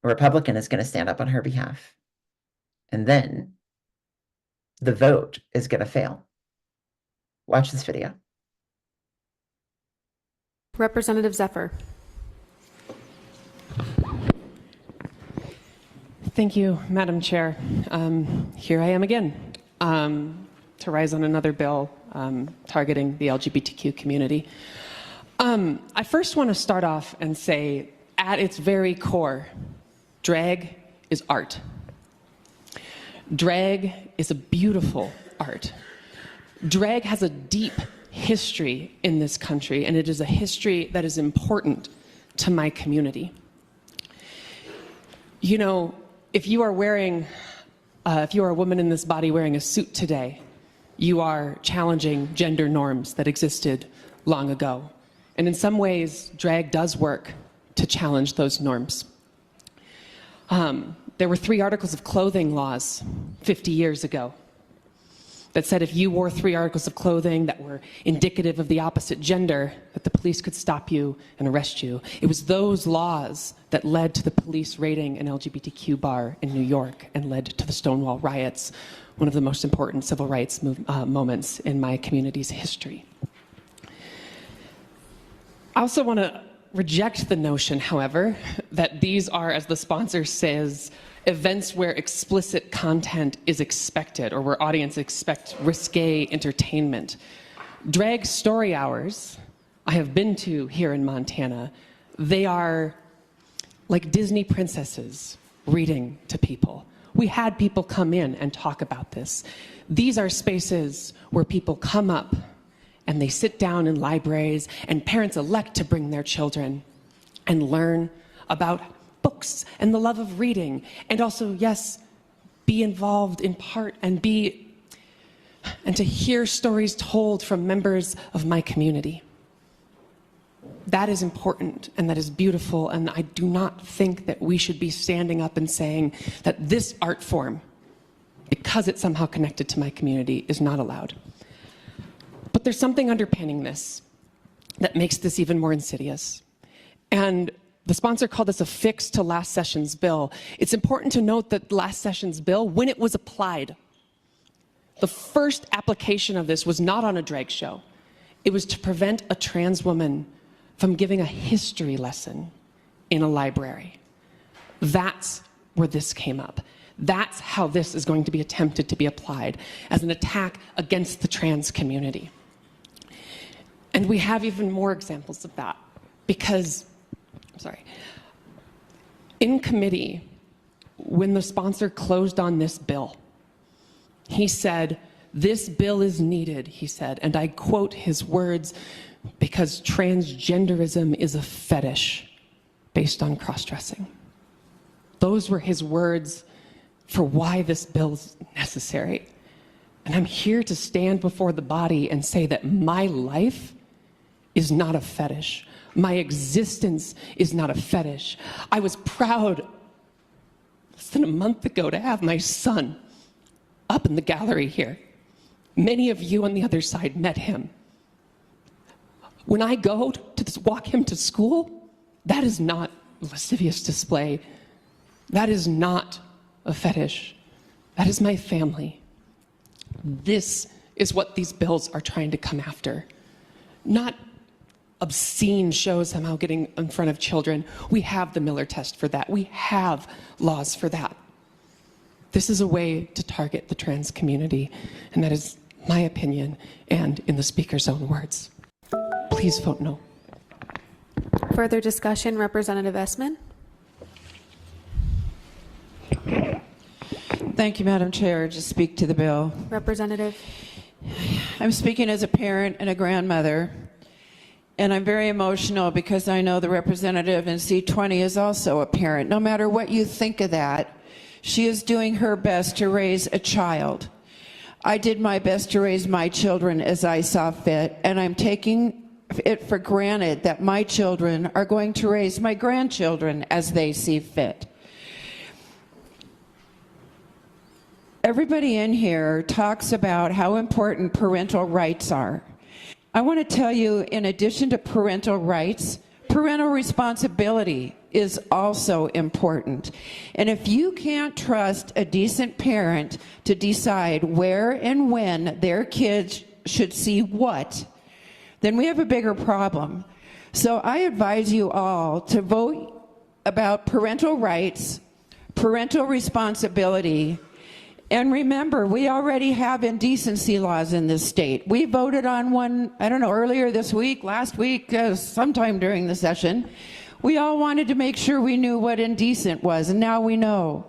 a Republican is going to stand up on her behalf. And then the vote is going to fail. Watch this video. Representative Zephyr. Thank you, Madam Chair. Here I am again to rise on another bill targeting the LGBTQ community. I first want to start off and say, at its very core, drag is art. Drag is a beautiful art. Drag has a deep history in this country, and it is a history that is important to my community. You know, if you are a woman in this body wearing a suit today, you are challenging gender norms that existed long ago. And in some ways, drag does work to challenge those norms. There were 3 articles of clothing laws 50 years ago that said if you wore 3 articles of clothing that were indicative of the opposite gender, that the police could stop you and arrest you. It was those laws that led to the police raiding an LGBTQ bar in New York and led to the Stonewall riots, one of the most important civil rights moments in my community's history. I also want to reject the notion, however, that these are, as the sponsor says, events where explicit content is expected or where audience expect risque entertainment. Drag story hours I have been to here in Montana, they are like Disney princesses reading to people. We had people come in and talk about this. These are spaces where people come up and they sit down in libraries, and parents elect to bring their children and learn about books and the love of reading, and also, yes, be involved in part and to hear stories told from members of my community. That is important and that is beautiful, and I do not think that we should be standing up and saying that this art form, because it's somehow connected to my community, is not allowed. But there's something underpinning this that makes this even more insidious. And the sponsor called this a fix to last session's bill. It's important to note that last session's bill, when it was applied, the first application of this was not on a drag show. It was to prevent a trans woman from giving a history lesson in a library. That's where this came up. That's how this is going to be attempted to be applied, as an attack against the trans community. And we have even more examples of that, because sorry. In committee, when the sponsor closed on this bill, he said, "This bill is needed," he said, and I quote his words, "because transgenderism is a fetish based on cross-dressing." Those were his words for why this bill is necessary. And I'm here to stand before the body and say that my life is not a fetish. My existence is not a fetish. I was proud less than a month ago to have my son up in the gallery here. Many of you on the other side met him. When I go to walk him to school, that is not a lascivious display. That is not a fetish. That is my family. This is what these bills are trying to come after. Not obscene shows somehow getting in front of children. We have the Miller test for that. We have laws for that. This is a way to target the trans community, and that is my opinion and in the speaker's own words. Please vote no. Further discussion, Representative Essman. Thank you, Madam Chair, to speak to the bill. Representative. I'm speaking as a parent and a grandmother, and I'm very emotional because I know the representative in C20 is also a parent. No matter what you think of that, she is doing her best to raise a child. I did my best to raise my children as I saw fit, and I'm taking it for granted that my children are going to raise my grandchildren as they see fit. Everybody in here talks about how important parental rights are. I want to tell you, in addition to parental rights, parental responsibility is also important. And if you can't trust a decent parent to decide where and when their kids should see what, then we have a bigger problem. So I advise you all to vote about parental rights, parental responsibility. And remember, we already have indecency laws in this state. We voted on one, I don't know, earlier this week, last week, sometime during the session. We all wanted to make sure we knew what indecent was, and now we know.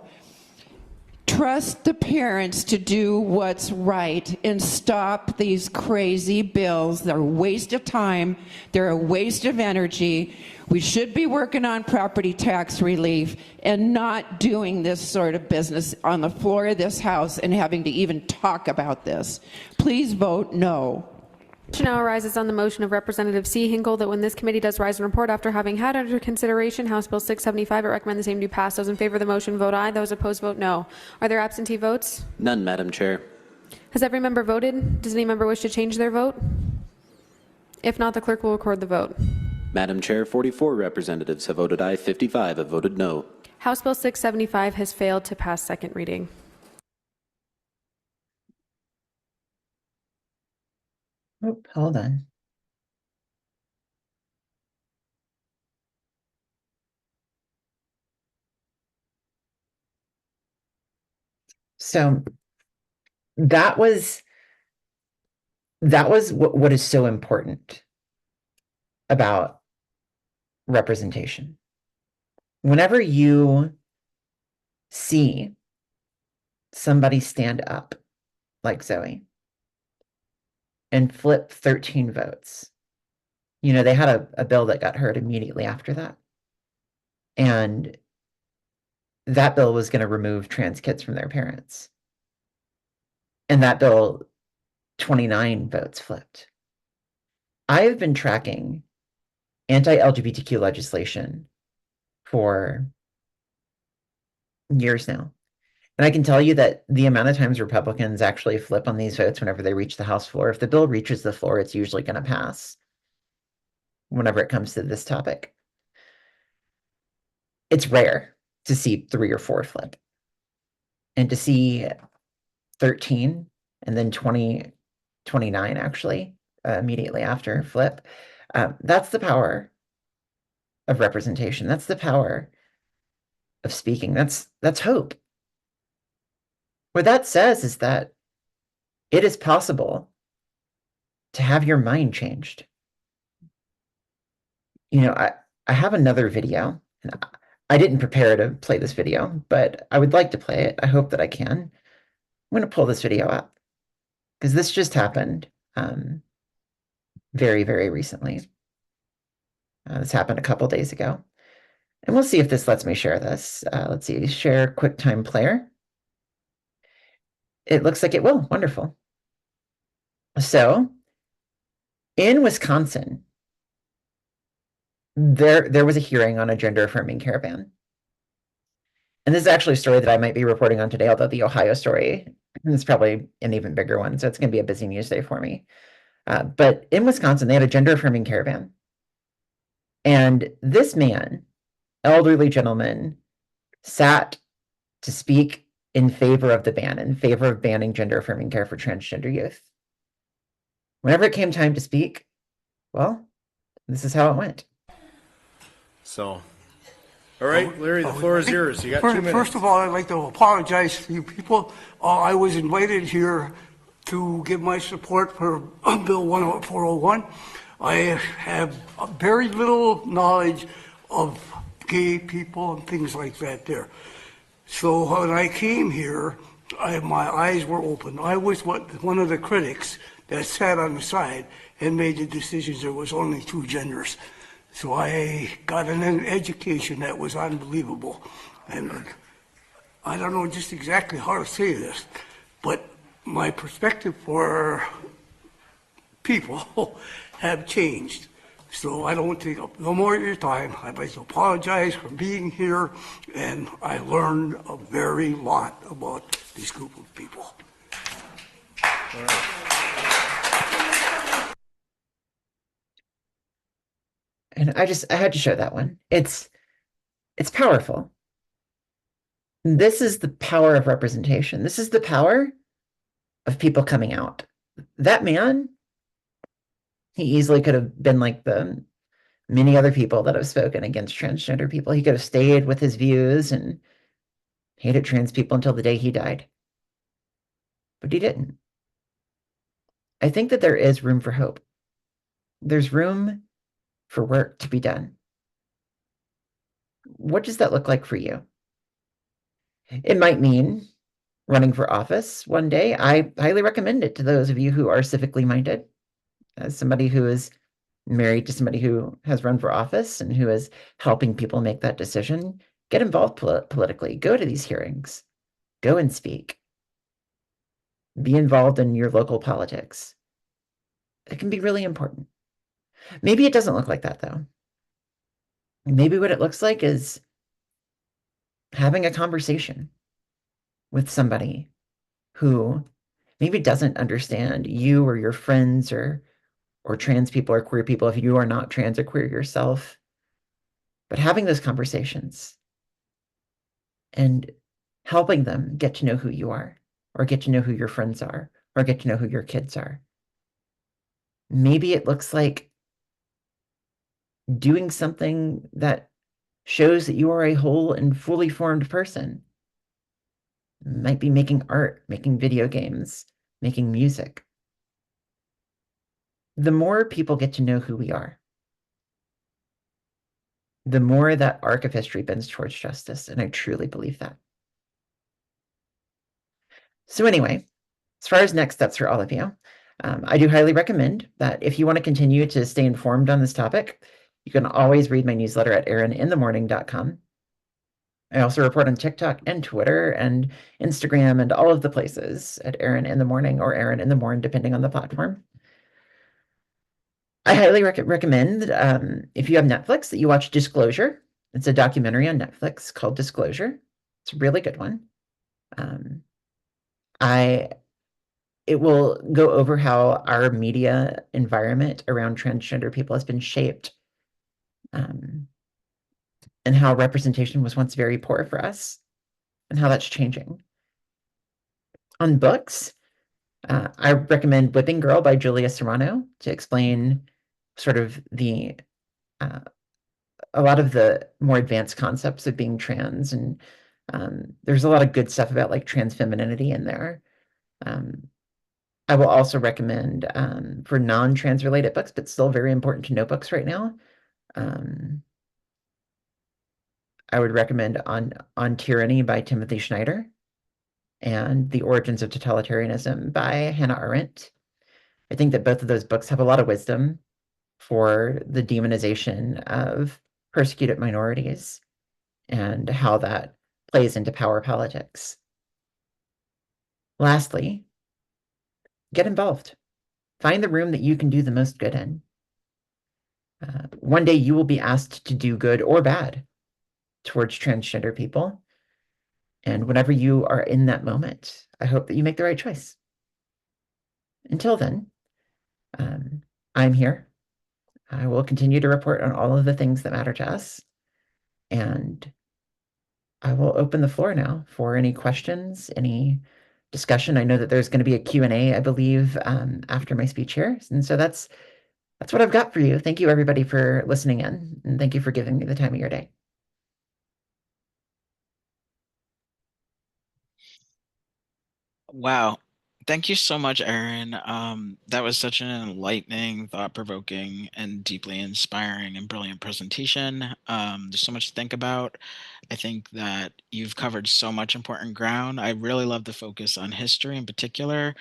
Trust the parents to do what's right and stop these crazy bills. They're a waste of time. They're a waste of energy. We should be working on property tax relief and not doing this sort of business on the floor of this House and having to even talk about this. Please vote no. Question now arises on the motion of Representative C. Hinkle that when this committee does rise and report after having had under consideration House Bill 675, it recommend the same to pass. Those in favor of the motion vote aye. Those opposed vote no. Are there absentee votes? None, Madam Chair. Has every member voted? Does any member wish to change their vote? If not, the clerk will record the vote. Madam Chair, 44 representatives have voted aye, 55 have voted no. House Bill 675 has failed to pass second reading. Oh, hold on. So that was what is so important about representation. Whenever you see somebody stand up like Zoe and flip 13 votes, you know, they had a bill that got heard immediately after that. And that bill was going to remove trans kids from their parents. And that bill, 29 votes flipped. I have been tracking anti-LGBTQ legislation for years now. And I can tell you that the amount of times Republicans actually flip on these votes whenever they reach the House floor, if the bill reaches the floor, it's usually going to pass whenever it comes to this topic. It's rare to see 3 or 4 flip. And to see 13 and then 29 actually immediately after flip, that's the power of representation. That's the power of speaking. That's hope. What that says is that it is possible to have your mind changed. You know, I have another video, and I didn't prepare to play this video, but I would like to play it. I hope that I can. I'm going to pull this video up because this just happened very, very recently. This happened a couple days ago. And we'll see if this lets me share this. Let's see, share QuickTime Player. It looks like it will. Wonderful. So, in Wisconsin, there was a hearing on a gender-affirming caravan. And this is actually a story that I might be reporting on today, although the Ohio story is probably an even bigger one, so it's going to be a busy news day for me. But in Wisconsin, they had a gender-affirming caravan. And this man, elderly gentleman, sat to speak in favor of the ban, in favor of banning gender-affirming care for transgender youth. Whenever it came time to speak, well, this is how it went. So, all right, Larry, the floor is yours. You got 2 minutes. First of all, I'd like to apologize to you people. I was invited here to give my support for Bill 401. I have very little knowledge of gay people and things like that there. So when I came here, my eyes were open. I was one of the critics that sat on the side and made the decisions there was only 2 genders. So I got an education that was unbelievable. And I don't know just exactly how to say this, but my perspective for people have changed. So I don't take up no more of your time. I'd like to apologize for being here, and I learned a very lot about this group of people. All right. And I had to show that one. It's powerful. This is the power of representation. This is the power of people coming out. That man, he easily could have been like the many other people that have spoken against transgender people. He could have stayed with his views and hated trans people until the day he died. But he didn't. I think that there is room for hope. There's room for work to be done. What does that look like for you? It might mean running for office one day. I highly recommend it to those of you who are civically minded. As somebody who is married to somebody who has run for office and who is helping people make that decision, get involved politically. Go to these hearings. Go and speak. Be involved in your local politics. It can be really important. Maybe it doesn't look like that, though. Maybe what it looks like is having a conversation with somebody who maybe doesn't understand you or your friends or trans people or queer people if you are not trans or queer yourself. But having those conversations and helping them get to know who you are, or get to know who your friends are, or get to know who your kids are. Maybe it looks like doing something that shows that you are a whole and fully formed person. It might be making art, making video games, making music. The more people get to know who we are, the more that arc of history bends towards justice, and I truly believe that. So anyway, as far as next steps for all of you, I do highly recommend that if you want to continue to stay informed on this topic, you can always read my newsletter at erininthemorning.com. I also report on TikTok and Twitter and Instagram and all of the places at Erin in the Morning or Erin in the Morn, depending on the platform. I highly recommend if you have Netflix that you watch Disclosure. It's a documentary on Netflix called Disclosure. It's a really good one. It will go over how our media environment around transgender people has been shaped, and how representation was once very poor for us, and how that's changing. On books, I recommend Whipping Girl by Julia Serrano to explain sort of a lot of the more advanced concepts of being trans, and there's a lot of good stuff about like trans femininity in there. I will also recommend for non-trans related books, but still very important to know books right now. I would recommend on Tyranny by Timothy Schneider and The Origins of Totalitarianism by Hannah Arendt. I think that both of those books have a lot of wisdom for the demonization of persecuted minorities and how that plays into power politics. Lastly, get involved. Find the room that you can do the most good in. One day you will be asked to do good or bad towards transgender people. And whenever you are in that moment, I hope that you make the right choice. Until then, I'm here. I will continue to report on all of the things that matter to us. And I will open the floor now for any questions, any discussion. I know that there's going to be a Q&A, I believe, after my speech here. And so that's what I've got for you. Thank you, everybody, for listening in. And thank you for giving me the time of your day. Wow. Thank you so much, Erin. That was such an enlightening, thought-provoking, and deeply inspiring and brilliant presentation. There's so much to think about. I think that you've covered so much important ground. I really love the focus on history in particular.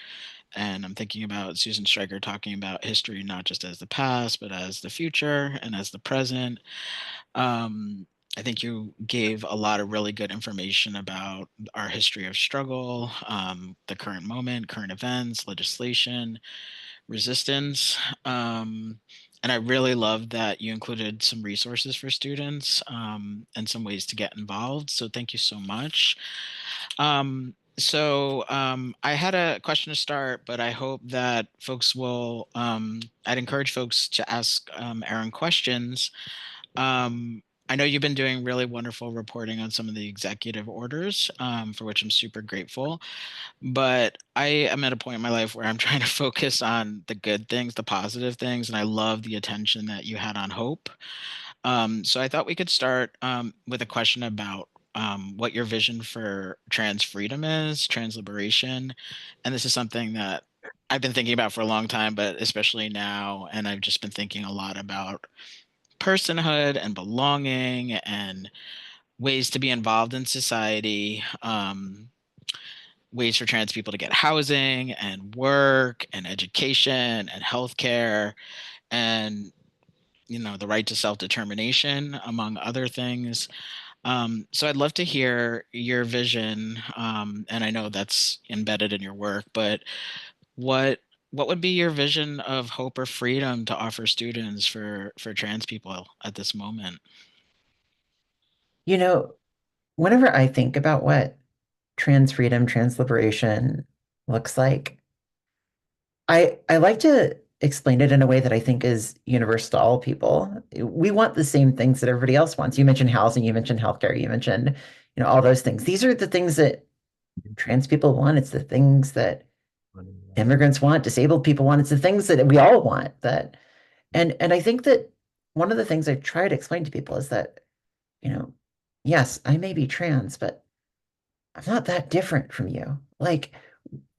And I'm thinking about Susan Stryker talking about history not just as the past, but as the future and as the present. Um, I think you gave a lot of really good information about our history of struggle, the current moment, current events, legislation, resistance. And I really love that you included some resources for students and some ways to get involved. So thank you so much. I had a question to start, but I hope that folks will, I'd encourage folks to ask Erin questions. I know you've been doing really wonderful reporting on some of the executive orders, for which I'm super grateful. But I am at a point in my life where I'm trying to focus on the good things, the positive things, and I love the attention that you had on hope. So I thought we could start with a question about what your vision for trans freedom is, trans liberation. And this is something that I've been thinking about for a long time, but especially now. And I've just been thinking a lot about personhood and belonging and ways to be involved in society, ways for trans people to get housing and work and education and healthcare and the right to self-determination, among other things. So I'd love to hear your vision, and I know that's embedded in your work, but what would be your vision of hope or freedom to offer students for trans people at this moment? You know, whenever I think about what trans freedom, trans liberation looks like, I like to explain it in a way that I think is universal to all people. We want the same things that everybody else wants. You mentioned housing, you mentioned healthcare, you mentioned, all those things. These are the things that trans people want. It's the things that immigrants want, disabled people want. It's the things that we all want. And I think that one of the things I try to explain to people is that, yes, I may be trans, but I'm not that different from you. Like,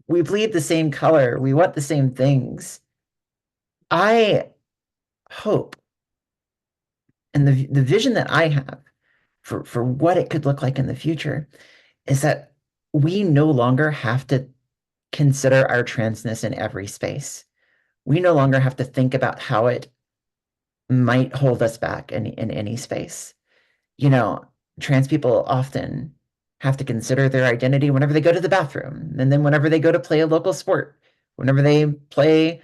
we bleed the same color, we want the same things. I hope, and the vision that I have for what it could look like in the future is that we no longer have to consider our transness in every space. We no longer have to think about how it might hold us back in any space. Trans people often have to consider their identity whenever they go to the bathroom, and then whenever they go to play a local sport, whenever they play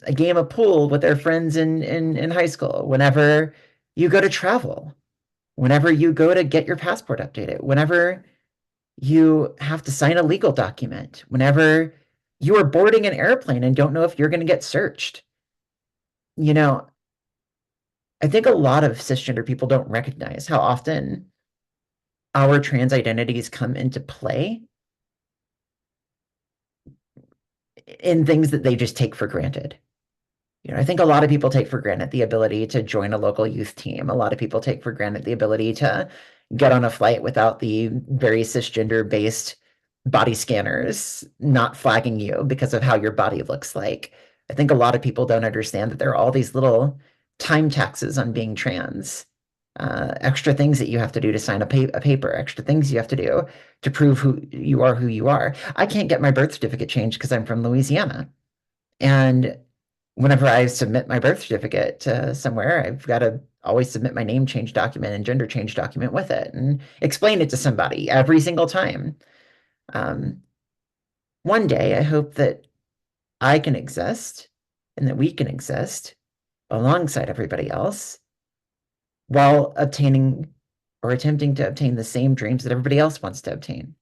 a game of pool with their friends in high school, whenever you go to travel, whenever you go to get your passport updated, whenever you have to sign a legal document, whenever you are boarding an airplane and don't know if you're going to get searched. I think a lot of cisgender people don't recognize how often our trans identities come into play in things that they just take for granted. I think a lot of people take for granted the ability to join a local youth team. A lot of people take for granted the ability to get on a flight without the very cisgender-based body scanners not flagging you because of how your body looks like. I think a lot of people don't understand that there are all these little time taxes on being trans extra things that you have to do to sign a paper, extra things you have to do to prove who you are. I can't get my birth certificate changed because I'm from Louisiana. And whenever I submit my birth certificate to somewhere, I've got to always submit my name change document and gender change document with it and explain it to somebody every single time. One day, I hope that I can exist and that we can exist alongside everybody else while obtaining or attempting to obtain the same dreams that everybody else wants to obtain.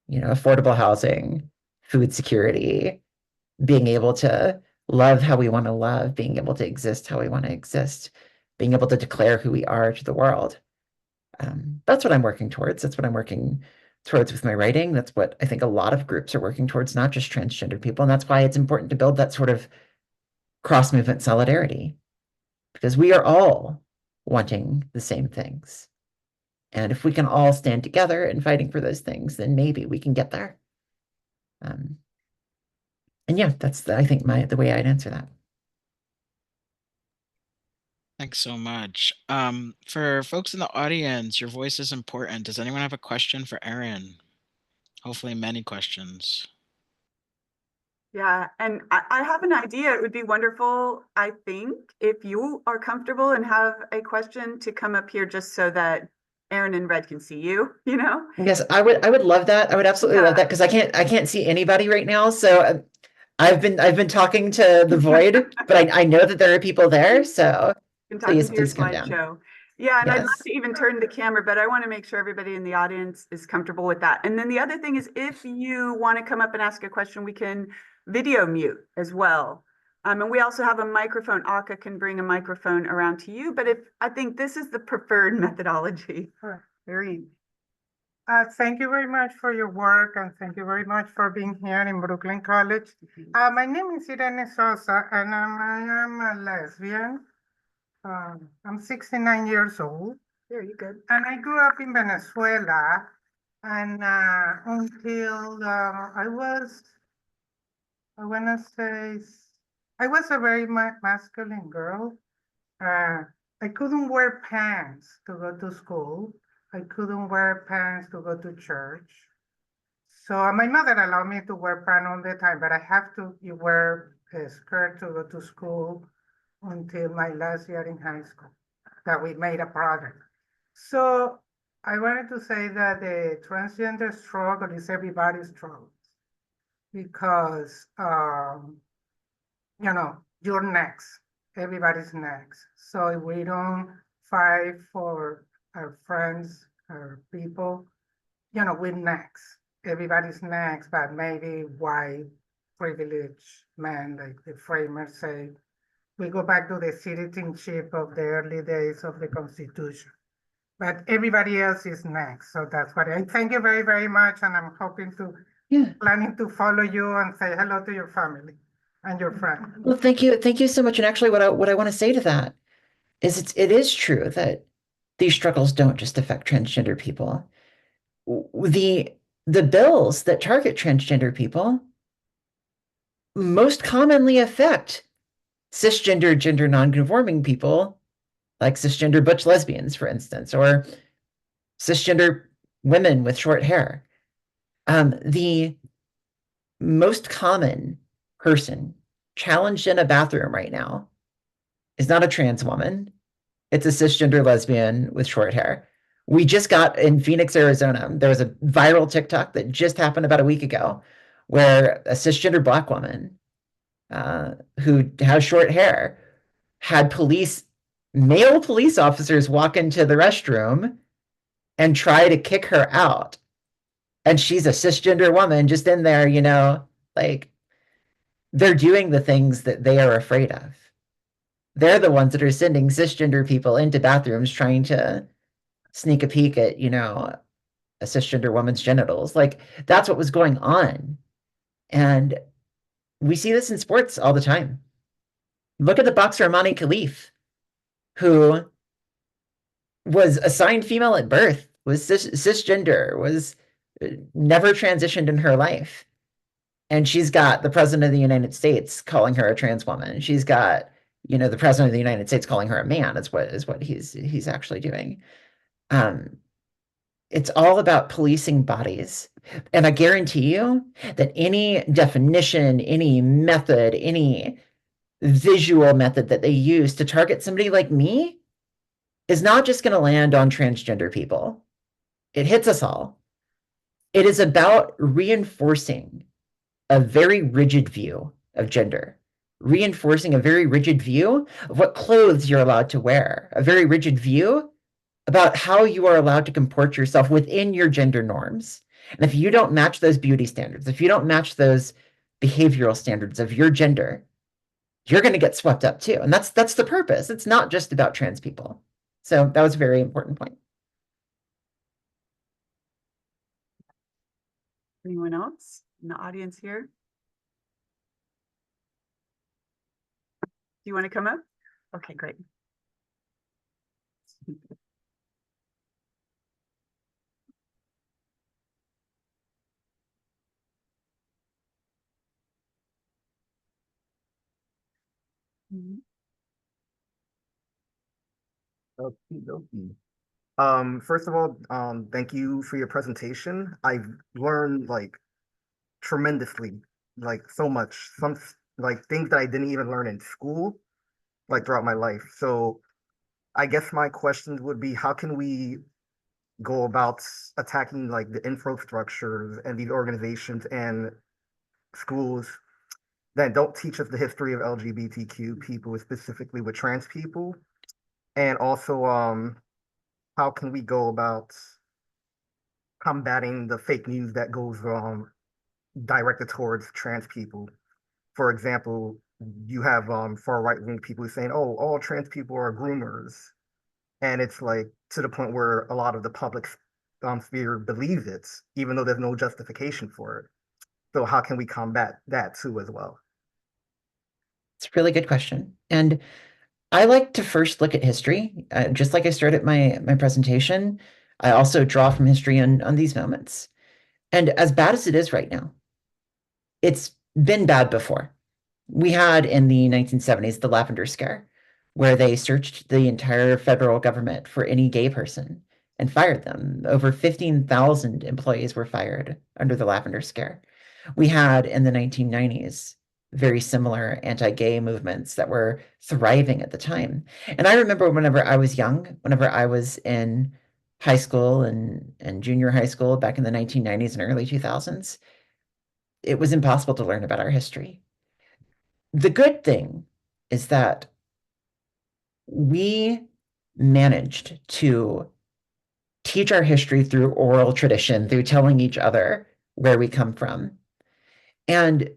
You know, affordable housing, food security, being able to love how we want to love, being able to exist how we want to exist, being able to declare who we are to the world. That's what I'm working towards. That's what I'm working towards with my writing. That's what I think a lot of groups are working towards, not just transgender people. And that's why it's important to build that sort of cross-movement solidarity, because we are all wanting the same things. And if we can all stand together in fighting for those things, then maybe we can get there. And yeah, that's I think the way I'd answer that. Thanks so much. For folks in the audience, your voice is important. Does anyone have a question for Erin? Hopefully many questions. Yeah, and I have an idea. It would be wonderful, I think, if you are comfortable and have a question to come up here just so that Erin and Red can see you, you know? Yes, I would love that. I would absolutely love that because I can't see anybody right now. So I've been talking to the void, but I know that there are people there. So please come down. Slideshow. Yeah, and I'd love Yes. to even turn the camera, but I want to make sure everybody in the audience is comfortable with that. And then the other thing is, if you want to come up and ask a question, we can video mute as well. And we also have a microphone. Aka can bring a microphone around to you, but I think this is the preferred methodology. Very. Thank you very much for your work, and thank you very much for being here in Brooklyn College. My name is Irene Sosa, and I am a lesbian. I'm 69 years old. Very good. And I grew up in Venezuela, and until I was a very masculine girl. I couldn't wear pants to go to school. I couldn't wear pants to go to church. So my mother allowed me to wear pants all the time, but I have to wear a skirt to go to school until my last year in high school, that we made a project. So I wanted to say that the transgender struggle is everybody's struggle, because, you're next, everybody's next. So if we don't fight for our friends, our people, we're next. Everybody's next, but maybe white privileged men, like the framers say, we go back to the citizenship of the early days of the Constitution. But everybody else is next. So that's what I thank you very, very much. And I'm hoping to, planning to follow you and say hello to your family and your friends. Well, thank you. Thank you so much. And actually what I want to say to that is it is true that these struggles don't just affect transgender people. The bills that target transgender people most commonly affect cisgender, gender nonconforming people, like cisgender butch lesbians, for instance, or cisgender women with short hair. The most common person challenged in a bathroom right now is not a trans woman. It's a cisgender lesbian with short hair. We just got in Phoenix, Arizona, there was a viral TikTok that just happened about a week ago where a cisgender Black woman who has short hair had male police officers walk into the restroom and try to kick her out. And she's a cisgender woman just in there, like they're doing the things that they are afraid of. They're the ones that are sending cisgender people into bathrooms trying to sneak a peek at, a cisgender woman's genitals. Like that's what was going on. And we see this in sports all the time. Look at the boxer Amani Khalif, who was assigned female at birth, was cisgender, was never transitioned in her life. And she's got the president of the United States calling her a trans woman. She's got the president of the United States calling her a man is what he's actually doing. It's all about policing bodies. And I guarantee you that any definition, any method, any visual method that they use to target somebody like me is not just going to land on transgender people. It hits us all. It is about reinforcing a very rigid view of gender, reinforcing a very rigid view of what clothes you're allowed to wear, a very rigid view about how you are allowed to comport yourself within your gender norms. And if you don't match those beauty standards, if you don't match those behavioral standards of your gender, you're going to get swept up too. And that's the purpose. It's not just about trans people. So that was a very important point. Anyone else in the audience here? Do you want to come up? Okay, great. Okey-dokey. First of all, thank you for your presentation. I've learned like tremendously, like so much, some like things that I didn't even learn in school, like throughout my life. So I guess my questions would be, how can we go about attacking like the infrastructures and these organizations and schools that don't teach us the history of LGBTQ people, specifically with trans people? And also, how can we go about combating the fake news that goes directed towards trans people? For example, you have far right wing people saying, "Oh, all trans people are groomers," and it's like to the point where a lot of the public sphere believes it, even though there's no justification for it. So how can we combat that too as well? It's a really good question. And I like to first look at history, just like I started my presentation. I also draw from history on these moments. And as bad as it is right now, it's been bad before. We had in the 1970s the Lavender Scare, where they searched the entire federal government for any gay person and fired them. Over 15,000 employees were fired under the Lavender Scare. We had in the 1990s very similar anti-gay movements that were thriving at the time. And I remember whenever I was young, whenever I was in high school and junior high school back in the 1990s and early 2000s, it was impossible to learn about our history. The good thing is that we managed to teach our history through oral tradition, through telling each other where we come from. And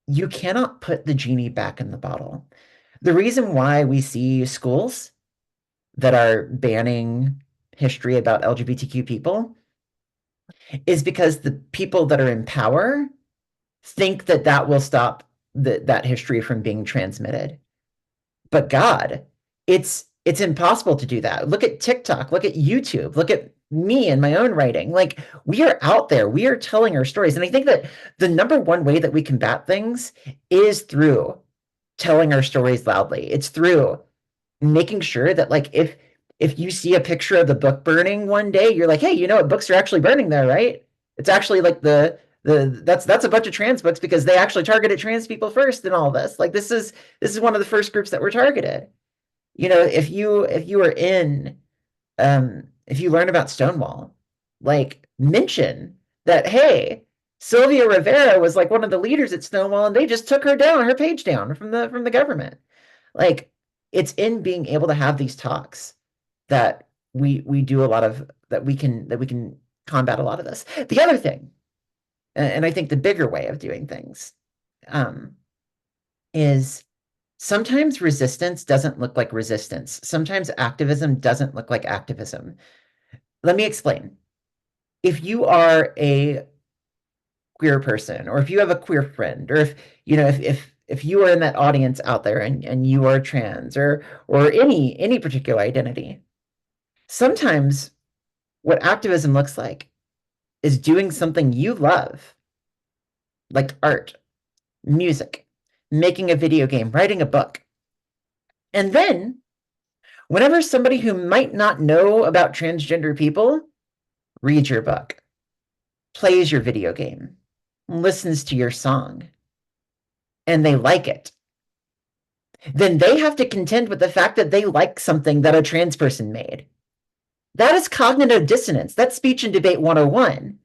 you cannot put the genie back in the bottle. The reason why we see schools that are banning history about LGBTQ people is because the people that are in power think that that will stop that history from being transmitted. But God, it's impossible to do that. Look at TikTok, look at YouTube, look at me and my own writing. Like, we are out there, we are telling our stories. And I think that the number one way that we combat things is through telling our stories loudly. It's through making sure that, like, if you see a picture of the book burning one day, you're like, hey, you know what books are actually burning there, right? It's actually like that's a bunch of trans books because they actually targeted trans people first in all this. Like, this is one of the first groups that were targeted. If you are in if you learn about Stonewall, like, mention that, hey, Sylvia Rivera was like one of the leaders at Stonewall and they just took her page down from the government. Like, it's in being able to have these talks that we do a lot of, that we can combat a lot of this. The other thing, and I think the bigger way of doing things, is sometimes resistance doesn't look like resistance. Sometimes activism doesn't look like activism. Let me explain. If you are a queer person, or if you have a queer friend, or if you are in that audience out there and you are trans or any particular identity, sometimes what activism looks like is doing something you love, like art, music, making a video game, writing a book, And then, whenever somebody who might not know about transgender people reads your book, plays your video game, listens to your song, and they like it, then they have to contend with the fact that they like something that a trans person made. That is cognitive dissonance. That's speech and debate 101.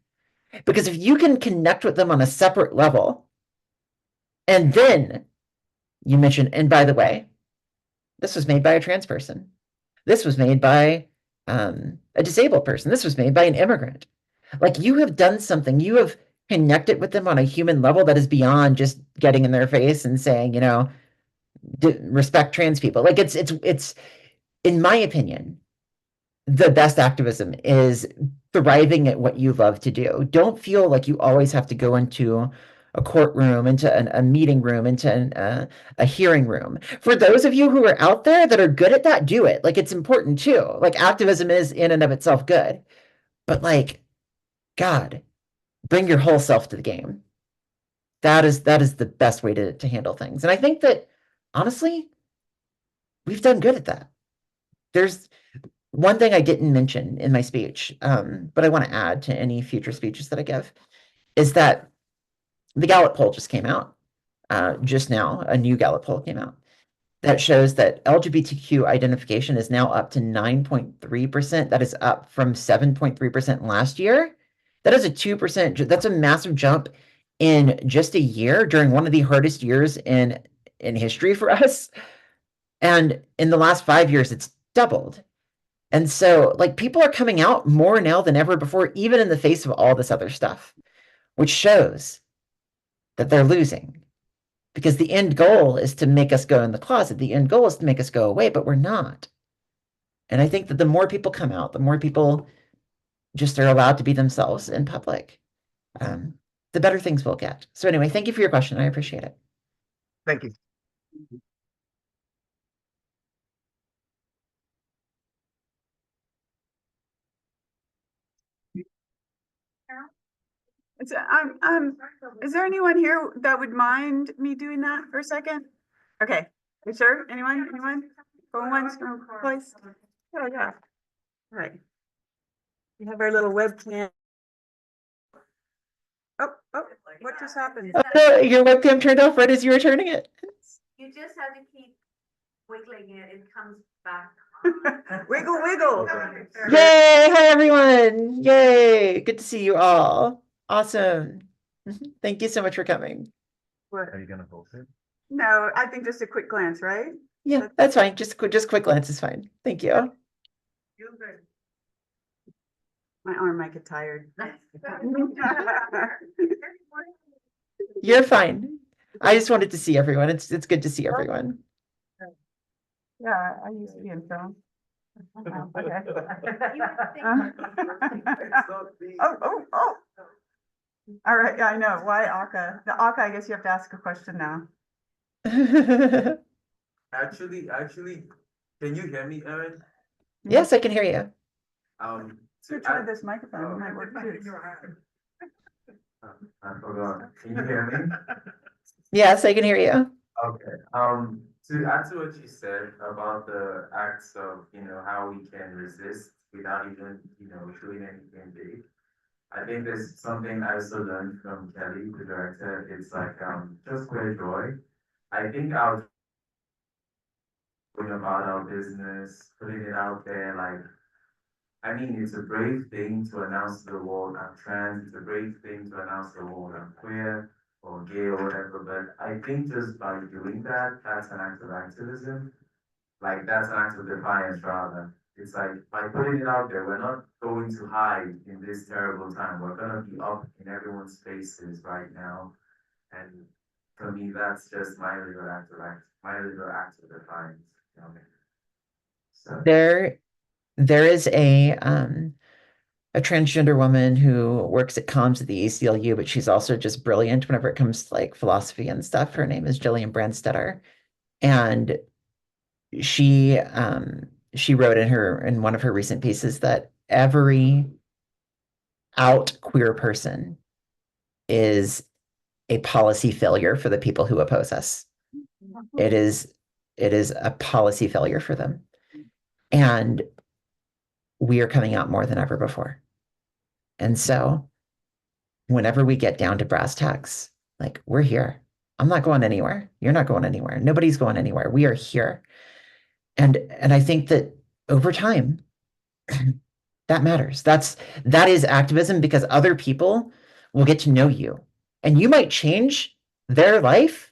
Because if you can connect with them on a separate level, and then you mention, and by the way, this was made by a trans person. This was made by a disabled person. This was made by an immigrant. Like, you have done something. You have connected with them on a human level that is beyond just getting in their face and saying, you know, respect trans people. Like, it's in my opinion, the best activism is thriving at what you love to do. Don't feel like you always have to go into a courtroom, into a meeting room, into a hearing room. For those of you who are out there that are good at that, do it. Like, it's important too. Like, activism is in and of itself good. But like, God, bring your whole self to the game. That is the best way to handle things. And I think that, honestly, we've done good at that. There's one thing I didn't mention in my speech, but I want to add to any future speeches that I give, is that the Gallup poll just came out just now. A new Gallup poll came out that shows that LGBTQ identification is now up to 9.3%. That is up from 7.3% last year. That is a 2%. That's a massive jump in just a year during one of the hardest years in history for us. And in the last 5 years, it's doubled. And so, like, people are coming out more now than ever before, even in the face of all this other stuff, which shows that they're losing. Because the end goal is to make us go in the closet. The end goal is to make us go away, but we're not. And I think that the more people come out, the more people just are allowed to be themselves in public, the better things we'll get. So anyway, thank you for your question. I appreciate it. Thank you. Is there anyone here that would mind me doing that for a second? Okay, you sure? Anyone? Going once, going twice? Oh, yeah. All right. We have our little webcam. Oh, what just happened? Your webcam turned off right as you were turning it. You just have to keep wiggling it. It comes back. Wiggle, wiggle. Yay! Hi, everyone. Yay! Good to see you all. Awesome. Thank you so much for coming. What? Are you gonna post it? No, I think just a quick glance, right? Yeah, that's fine. Just quick glance is fine. Thank you. My arm might get tired. You're fine. I just wanted to see everyone. It's good to see everyone. Yeah, I used to be in film. Okay. Oh. All right, yeah, I know. Why Aka? The Aka, I guess you have to ask a question now. Actually, can you hear me, Erin? Yes, I can hear you. So try this microphone. It might work too. I forgot. Can you hear me? Yes, I can hear you. Okay. To add to what you said about the acts of, how we can resist without even, doing anything big. I think there's something I also learned from Kelly, the director. It's like, just square joy. I think our going about our business, putting it out there, it's a brave thing to announce to the world I'm trans. It's a brave thing to announce to the world I'm queer or gay or whatever. But I think just by doing that, that's an act of activism. Like, that's an act of defiance, rather. It's like, by putting it out there, we're not going to hide in this terrible time. We're going to be up in everyone's faces right now. And for me, that's just my little act of defiance. You know what I mean? So. There is a transgender woman who works at comms at the ACLU, but she's also just brilliant whenever it comes to like philosophy and stuff. Her name is Jillian Brandstetter, and she wrote in one of her recent pieces that every out queer person is a policy failure for the people who oppose us. It is it is a policy failure for them. And we are coming out more than ever before. And so whenever we get down to brass tacks, like, we're here. I'm not going anywhere. You're not going anywhere. Nobody's going anywhere. We are here. And I think that over time, that matters. That is activism, because other people will get to know you and you might change their life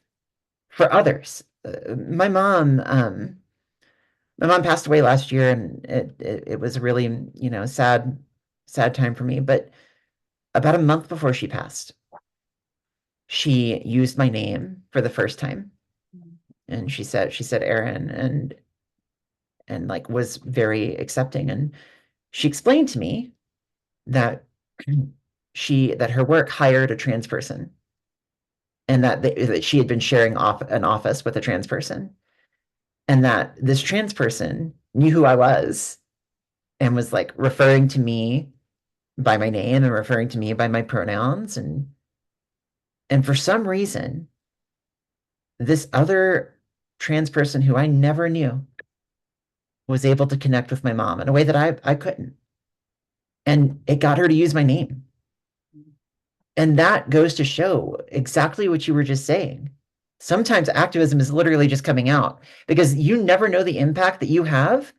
for others. My mom passed away last year, and it was a really, sad time for me. But about a month before she passed, she used my name for the first time. And she said Erin, and like was very accepting. And she explained to me that that her work hired a trans person, and that she had been sharing an office with a trans person, and that this trans person knew who I was and was like referring to me by my name and referring to me by my pronouns. And for some reason, this other trans person who I never knew was able to connect with my mom in a way that I couldn't. And it got her to use my name. And that goes to show exactly what you were just saying. Sometimes activism is literally just coming out, because you never know the impact that you have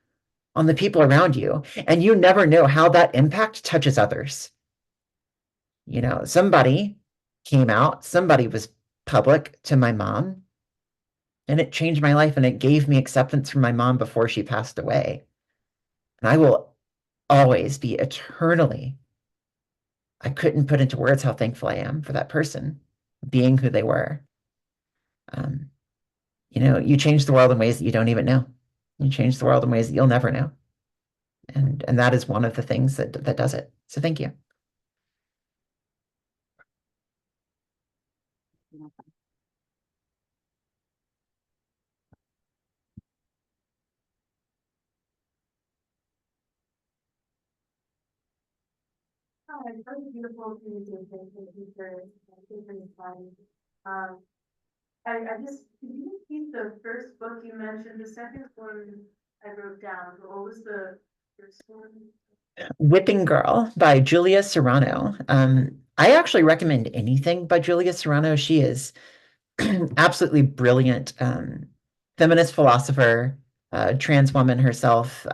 on the people around you, and you never know how that impact touches others. Somebody came out, somebody was public to my mom, and it changed my life, and it gave me acceptance from my mom before she passed away. And I will always be eternally, I couldn't put into words how thankful I am for that person being who they were. You change the world in ways that you don't even know. You change the world in ways that you'll never know. And that is one of the things that does it. So thank you. Hi, that was a beautiful communication. Thank you for your time. I just, could you repeat the first book you mentioned? The second one I wrote down. What was the first one? Whipping Girl by Julia Serrano. I actually recommend anything by Julia Serrano. She is absolutely brilliant, feminist philosopher, trans woman herself.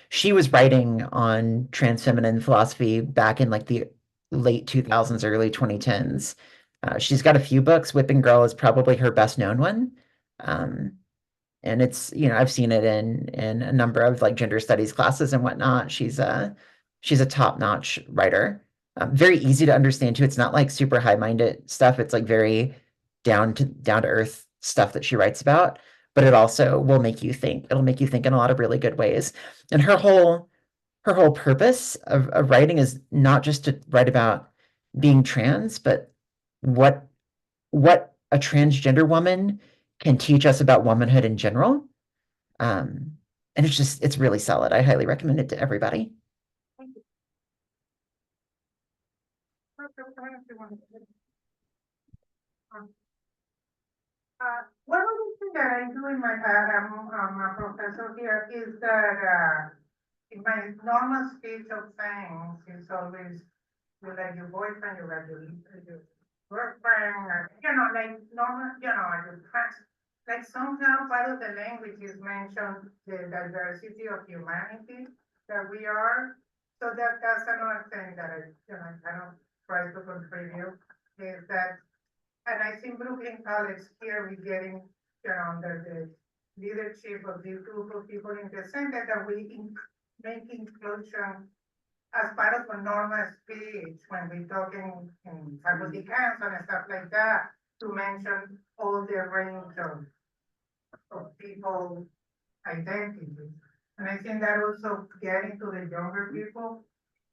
She was writing on trans feminine philosophy back in like the late 2000s, early 2010s. She's got a few books. Whipping Girl is probably her best known one. And it's, I've seen it in a number of like gender studies classes and whatnot. She's a top-notch writer. Very easy to understand too. It's not like super high-minded stuff. It's like very down to earth stuff that she writes about, but it also will make you think. It'll make you think in a lot of really good ways. And her whole purpose of writing is not just to write about being trans, but what a transgender woman can teach us about womanhood in general. And it's really solid. I highly recommend it to everybody. One of the things that I do in my, I'm a professor here, is that in my normal speech of things, it's always you like your boyfriend, you like your girlfriend, or, like normal, your friends. Like somehow part of the language is mentioned the diversity of humanity that we are. So that's another thing that I kind of try to contribute, is that, and I think Brooklyn College here we're getting, under the leadership of this group of people in the center, that we make inclusion as part of a normal speech when we're talking in faculty council and stuff like that, to mention all the range of people identities. And I think that also getting to the younger people,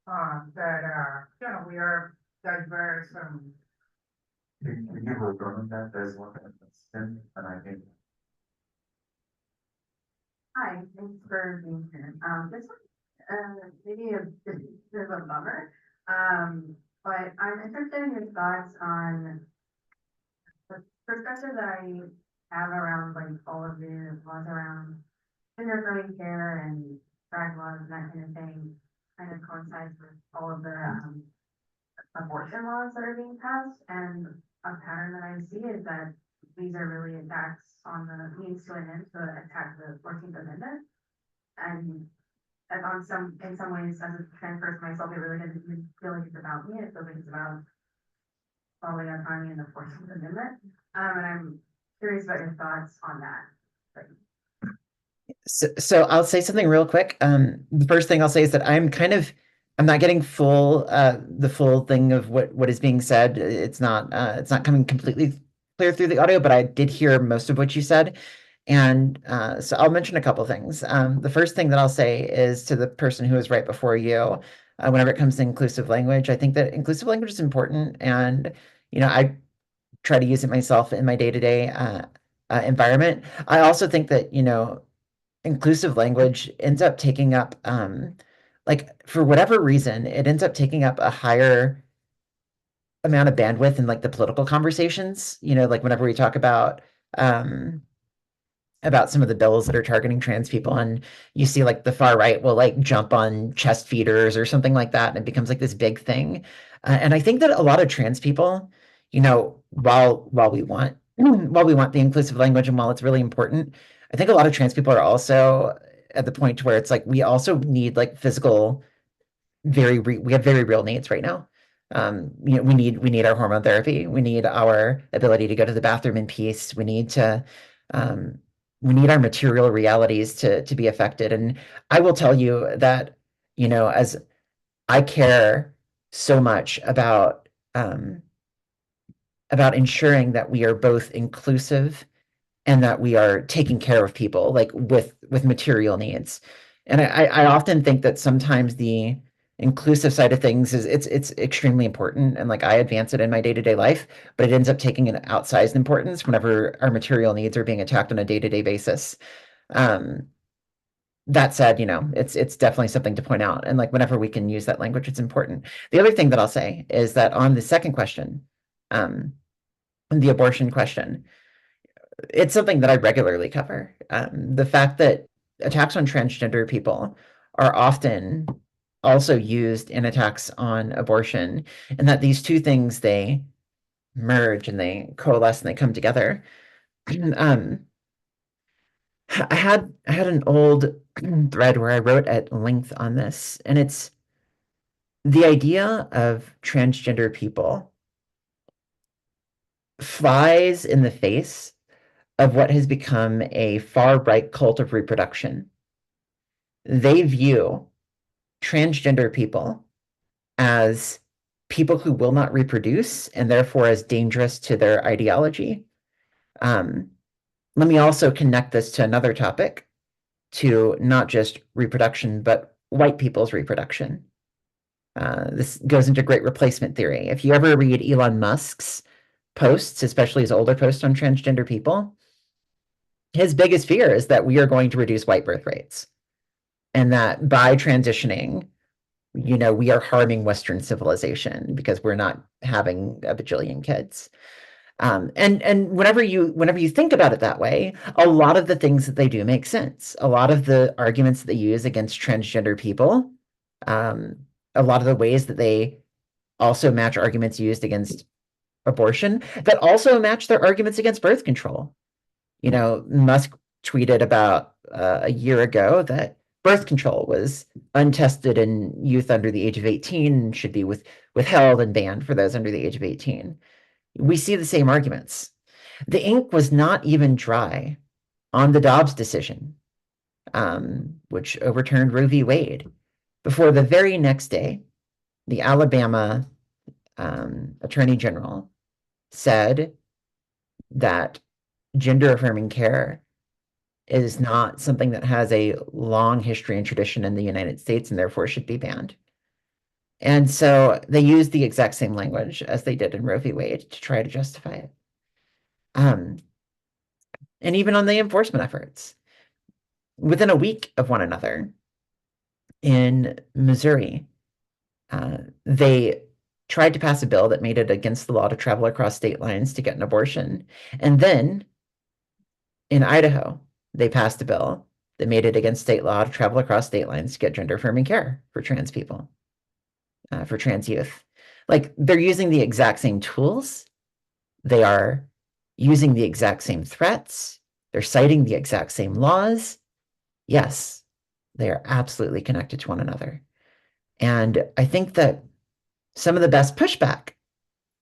that we are diverse and Can you hold on that? There's one that's and I think. Hi, thanks for being here. This one, maybe a bit of a bummer, but I'm interested in your thoughts on the perspective that I have around like all of the laws around gender-affirming care and drag laws and that kind of thing kind of coincides with all of the abortion laws that are being passed. And a pattern that I see is that these are really attacks on the means to an end to attack the 14th Amendment. And in some ways, as a trans person myself, it really doesn't feel like it's about me. It feels like it's about following autonomy and the 14th Amendment. And I'm curious about your thoughts on that. So I'll say something real quick. The first thing I'll say is that I'm not getting the full thing of what is being said. It's not coming completely clear through the audio, but I did hear most of what you said. And so I'll mention a couple things. The first thing that I'll say is to the person who was right before you, whenever it comes to inclusive language, I think that inclusive language is important. And, I try to use it myself in my day-to-day environment. I also think that, inclusive language ends up taking up, for whatever reason, it ends up taking up a higher amount of bandwidth in like the political conversations, like whenever we talk about some of the bills that are targeting trans people, and you see like the far right will like jump on chest feeders or something like that, and it becomes like this big thing. And I think that a lot of trans people, while we want the inclusive language and while it's really important, I think a lot of trans people are also at the point where it's like we also need like physical, we have very real needs right now. We need our hormone therapy. We need our ability to go to the bathroom in peace. We need our material realities to be affected. And I will tell you that, as I care so much about ensuring that we are both inclusive and that we are taking care of people like with material needs. And I often think that sometimes the inclusive side of things is it's extremely important, and like I advance it in my day-to-day life, but it ends up taking an outsized importance whenever our material needs are being attacked on a day-to-day basis. That said, it's definitely something to point out, and like whenever we can use that language, it's important. The other thing that I'll say is that on the second question, the abortion question, it's something that I regularly cover. The fact that attacks on transgender people are often also used in attacks on abortion, and that these two things, they merge and they coalesce and they come together. I had an old thread where I wrote at length on this, and it's the idea of transgender people flies in the face of what has become a far-right cult of reproduction. They view transgender people as people who will not reproduce and therefore as dangerous to their ideology. Let me also connect this to another topic, to not just reproduction, but white people's reproduction. This goes into great replacement theory. If you ever read Elon Musk's posts, especially his older posts on transgender people, his biggest fear is that we are going to reduce white birth rates, and that by transitioning, we are harming Western civilization because we're not having a bajillion kids. And whenever you think about it that way, a lot of the things that they do make sense. A lot of the arguments that they use against transgender people, a lot of the ways that they also match arguments used against abortion, that also match their arguments against birth control. Musk tweeted about a year ago that birth control was untested in youth under the age of 18 and should be withheld and banned for those under the age of 18. We see the same arguments. The ink was not even dry on the Dobbs decision, which overturned Roe v. Wade, before the very next day, the Alabama Attorney General said that gender-affirming care is not something that has a long history and tradition in the United States and therefore should be banned. And so they used the exact same language as they did in Roe v. Wade to try to justify it. And even on the enforcement efforts, within a week of one another in Missouri, they tried to pass a bill that made it against the law to travel across state lines to get an abortion. And then In Idaho, they passed a bill that made it against state law to travel across state lines to get gender affirming care for trans people, for trans youth. Like, they're using the exact same tools. They are using the exact same threats. They're citing the exact same laws. Yes, they are absolutely connected to one another. And I think that some of the best pushback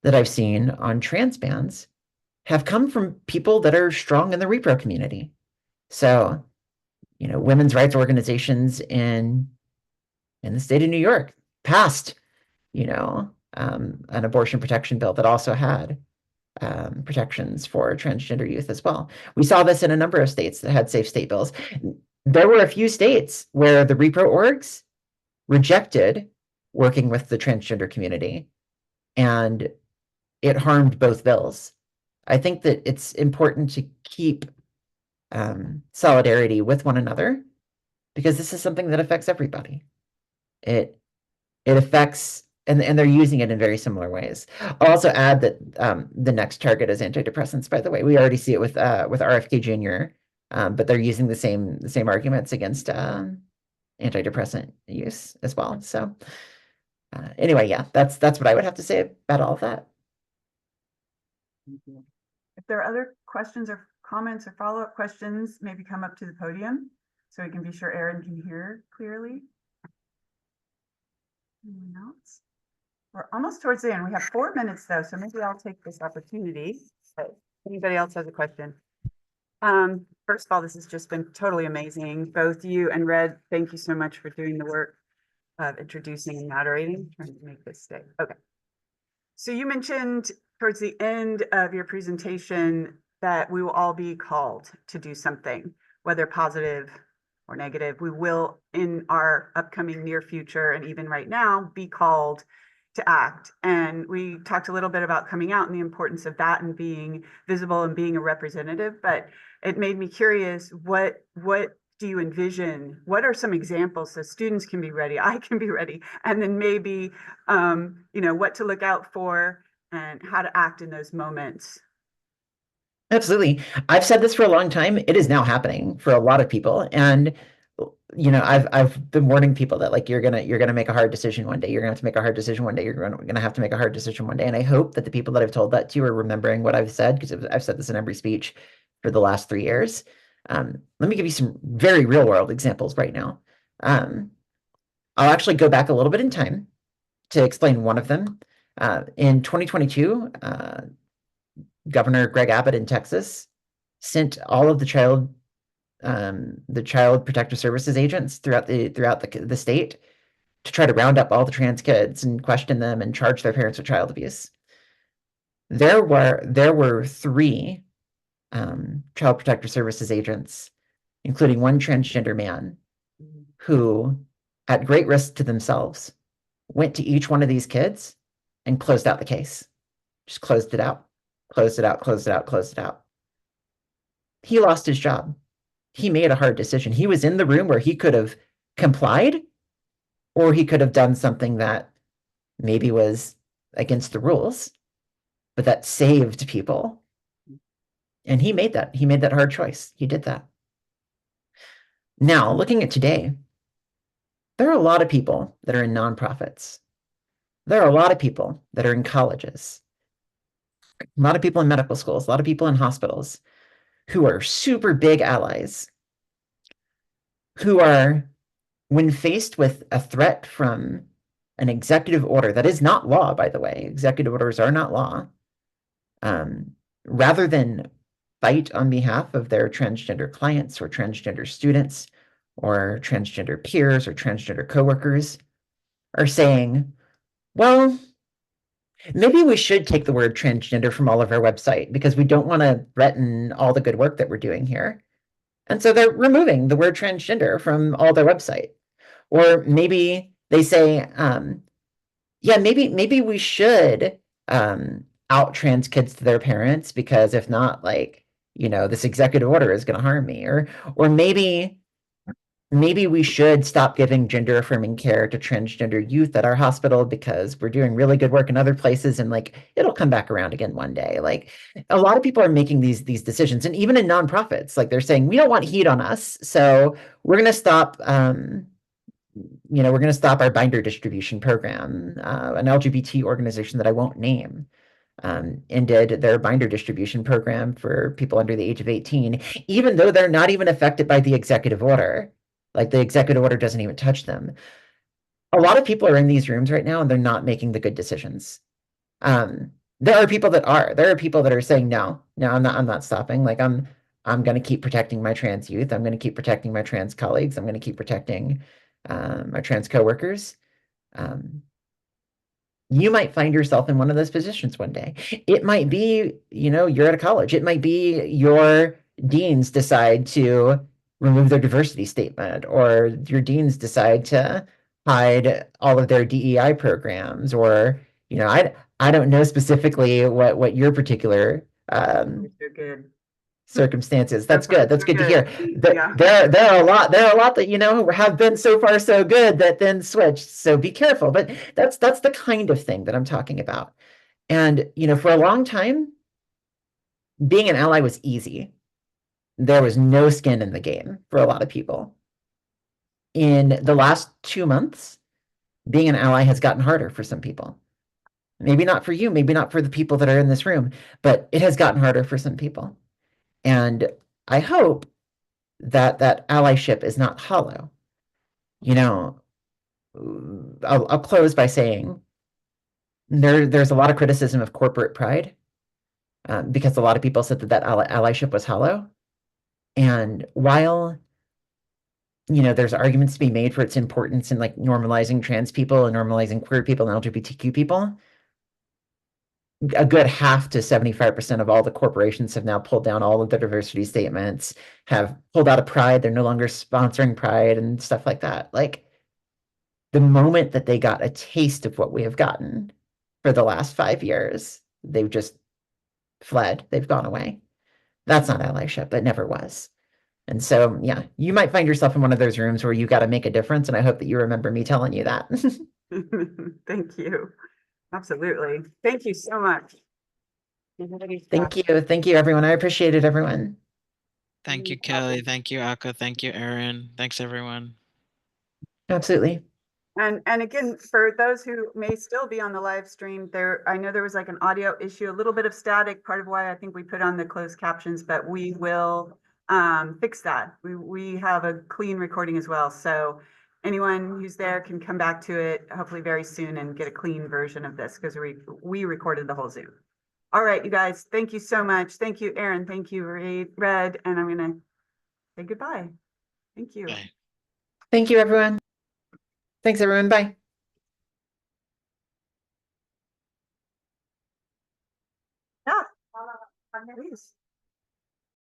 that I've seen on trans bans have come from people that are strong in the repro community. So, women's rights organizations in the state of New York passed, an abortion protection bill that also had protections for transgender youth as well. We saw this in a number of states that had safe state bills. There were a few states where the repro orgs rejected working with the transgender community, and it harmed both bills. I think that it's important to keep solidarity with one another, because this is something that affects everybody. It affects, and they're using it in very similar ways. I'll also add that the next target is antidepressants, by the way. We already see it with RFK Jr., but they're using the same arguments against antidepressant use as well. So anyway, yeah, that's what I would have to say about all of that. If there are other questions or comments or follow-up questions, maybe come up to the podium so we can be sure Erin can hear clearly. Anyone else? We're almost towards the end. We have 4 minutes though, so maybe I'll take this opportunity. If anybody else has a question? First of all, this has just been totally amazing. Both you and Red, thank you so much for doing the work of introducing and moderating, trying to make this stay. Okay. So you mentioned towards the end of your presentation that we will all be called to do something, whether positive or negative. We will, in our upcoming near future and even right now, be called to act. And we talked a little bit about coming out and the importance of that and being visible and being a representative, but it made me curious, what do you envision? What are some examples so students can be ready, I can be ready, and then maybe, what to look out for and how to act in those moments? Absolutely. I've said this for a long time. It is now happening for a lot of people. And, I've been warning people that, like, you're gonna make a hard decision one day. You're gonna have to make a hard decision one day. You're gonna have to make a hard decision one day. And I hope that the people that I've told that to are remembering what I've said, because I've said this in every speech for the last 3 years. Let me give you some very real world examples right now. I'll actually go back a little bit in time to explain one of them. In 2022, Governor Greg Abbott in Texas sent all of the child protective services agents throughout the state to try to round up all the trans kids and question them and charge their parents with child abuse. There were 3 child protective services agents, including one transgender man, who, at great risk to themselves, went to each one of these kids and closed out the case. Just closed it out. Closed it out, closed it out, closed it out. He lost his job. He made a hard decision. He was in the room where he could have complied, or he could have done something that maybe was against the rules, but that saved people. And he made that hard choice. He did that. Now, looking at today, there are a lot of people that are in nonprofits. There are a lot of people that are in colleges. A lot of people in medical schools, a lot of people in hospitals who are super big allies, who are, when faced with a threat from an executive order that is not law, by the way, executive orders are not law, rather than fight on behalf of their transgender clients or transgender students or transgender peers or transgender coworkers, are saying, well, maybe we should take the word transgender from all of our website because we don't want to threaten all the good work that we're doing here. And so they're removing the word transgender from all their website. Or maybe they say, yeah, maybe we should out trans kids to their parents, because if not, like, this executive order is going to harm me. Or maybe maybe we should stop giving gender affirming care to transgender youth at our hospital because we're doing really good work in other places and like it'll come back around again one day. Like a lot of people are making these decisions, and even in nonprofits, like they're saying we don't want heat on us, so we're going to stop we're going to stop our binder distribution program. An LGBT organization that I won't name ended their binder distribution program for people under the age of 18, even though they're not even affected by the executive order. Like the executive order doesn't even touch them. A lot of people are in these rooms right now and they're not making the good decisions. There are people that are. There are people that are saying, no, I'm not stopping. Like I'm going to keep protecting my trans youth. I'm going to keep protecting my trans colleagues. I'm going to keep protecting my trans coworkers. You might find yourself in one of those positions one day. It might be, you're at a college. It might be your deans decide to remove their diversity statement, or your deans decide to hide all of their DEI programs, or, I don't know specifically what your particular You're good. circumstances. That's good. That's good to hear. Yeah. There are a lot that have been so far so good that then switched. So be careful. But that's the kind of thing that I'm talking about. And for a long time, being an ally was easy. There was no skin in the game for a lot of people. In the last 2 months, being an ally has gotten harder for some people. Maybe not for you, maybe not for the people that are in this room, but it has gotten harder for some people. And I hope that allyship is not hollow. I'll close by saying there's a lot of criticism of corporate pride because a lot of people said that allyship was hollow. And while there's arguments to be made for its importance in like normalizing trans people and normalizing queer people and LGBTQ people, a good half to 75% of all the corporations have now pulled down all of their diversity statements, have pulled out of Pride. They're no longer sponsoring Pride and stuff like that. Like the moment that they got a taste of what we have gotten for the last 5 years, they've just fled. They've gone away. That's not allyship. It never was. And so, yeah, you might find yourself in one of those rooms where you got to make a difference. And I hope that you remember me telling you that. Thank you. Absolutely. Thank you so much. Thank you. Thank you, everyone. I appreciate it, everyone. Thank you, Kelly. Thank you, Aka. Thank you, Erin. Thanks, everyone. Absolutely. And again, for those who may still be on the live stream, I know there was like an audio issue, a little bit of static, part of why I think we put on the closed captions, but we will fix that. We have a clean recording as well. So anyone who's there can come back to it hopefully very soon and get a clean version of this because we recorded the whole Zoom. All right, you guys, thank you so much. Thank you, Erin. Thank you, Red. And I'm going to say goodbye. Thank you. Bye. Thank you, everyone. Thanks, everyone. Bye. Yeah, please.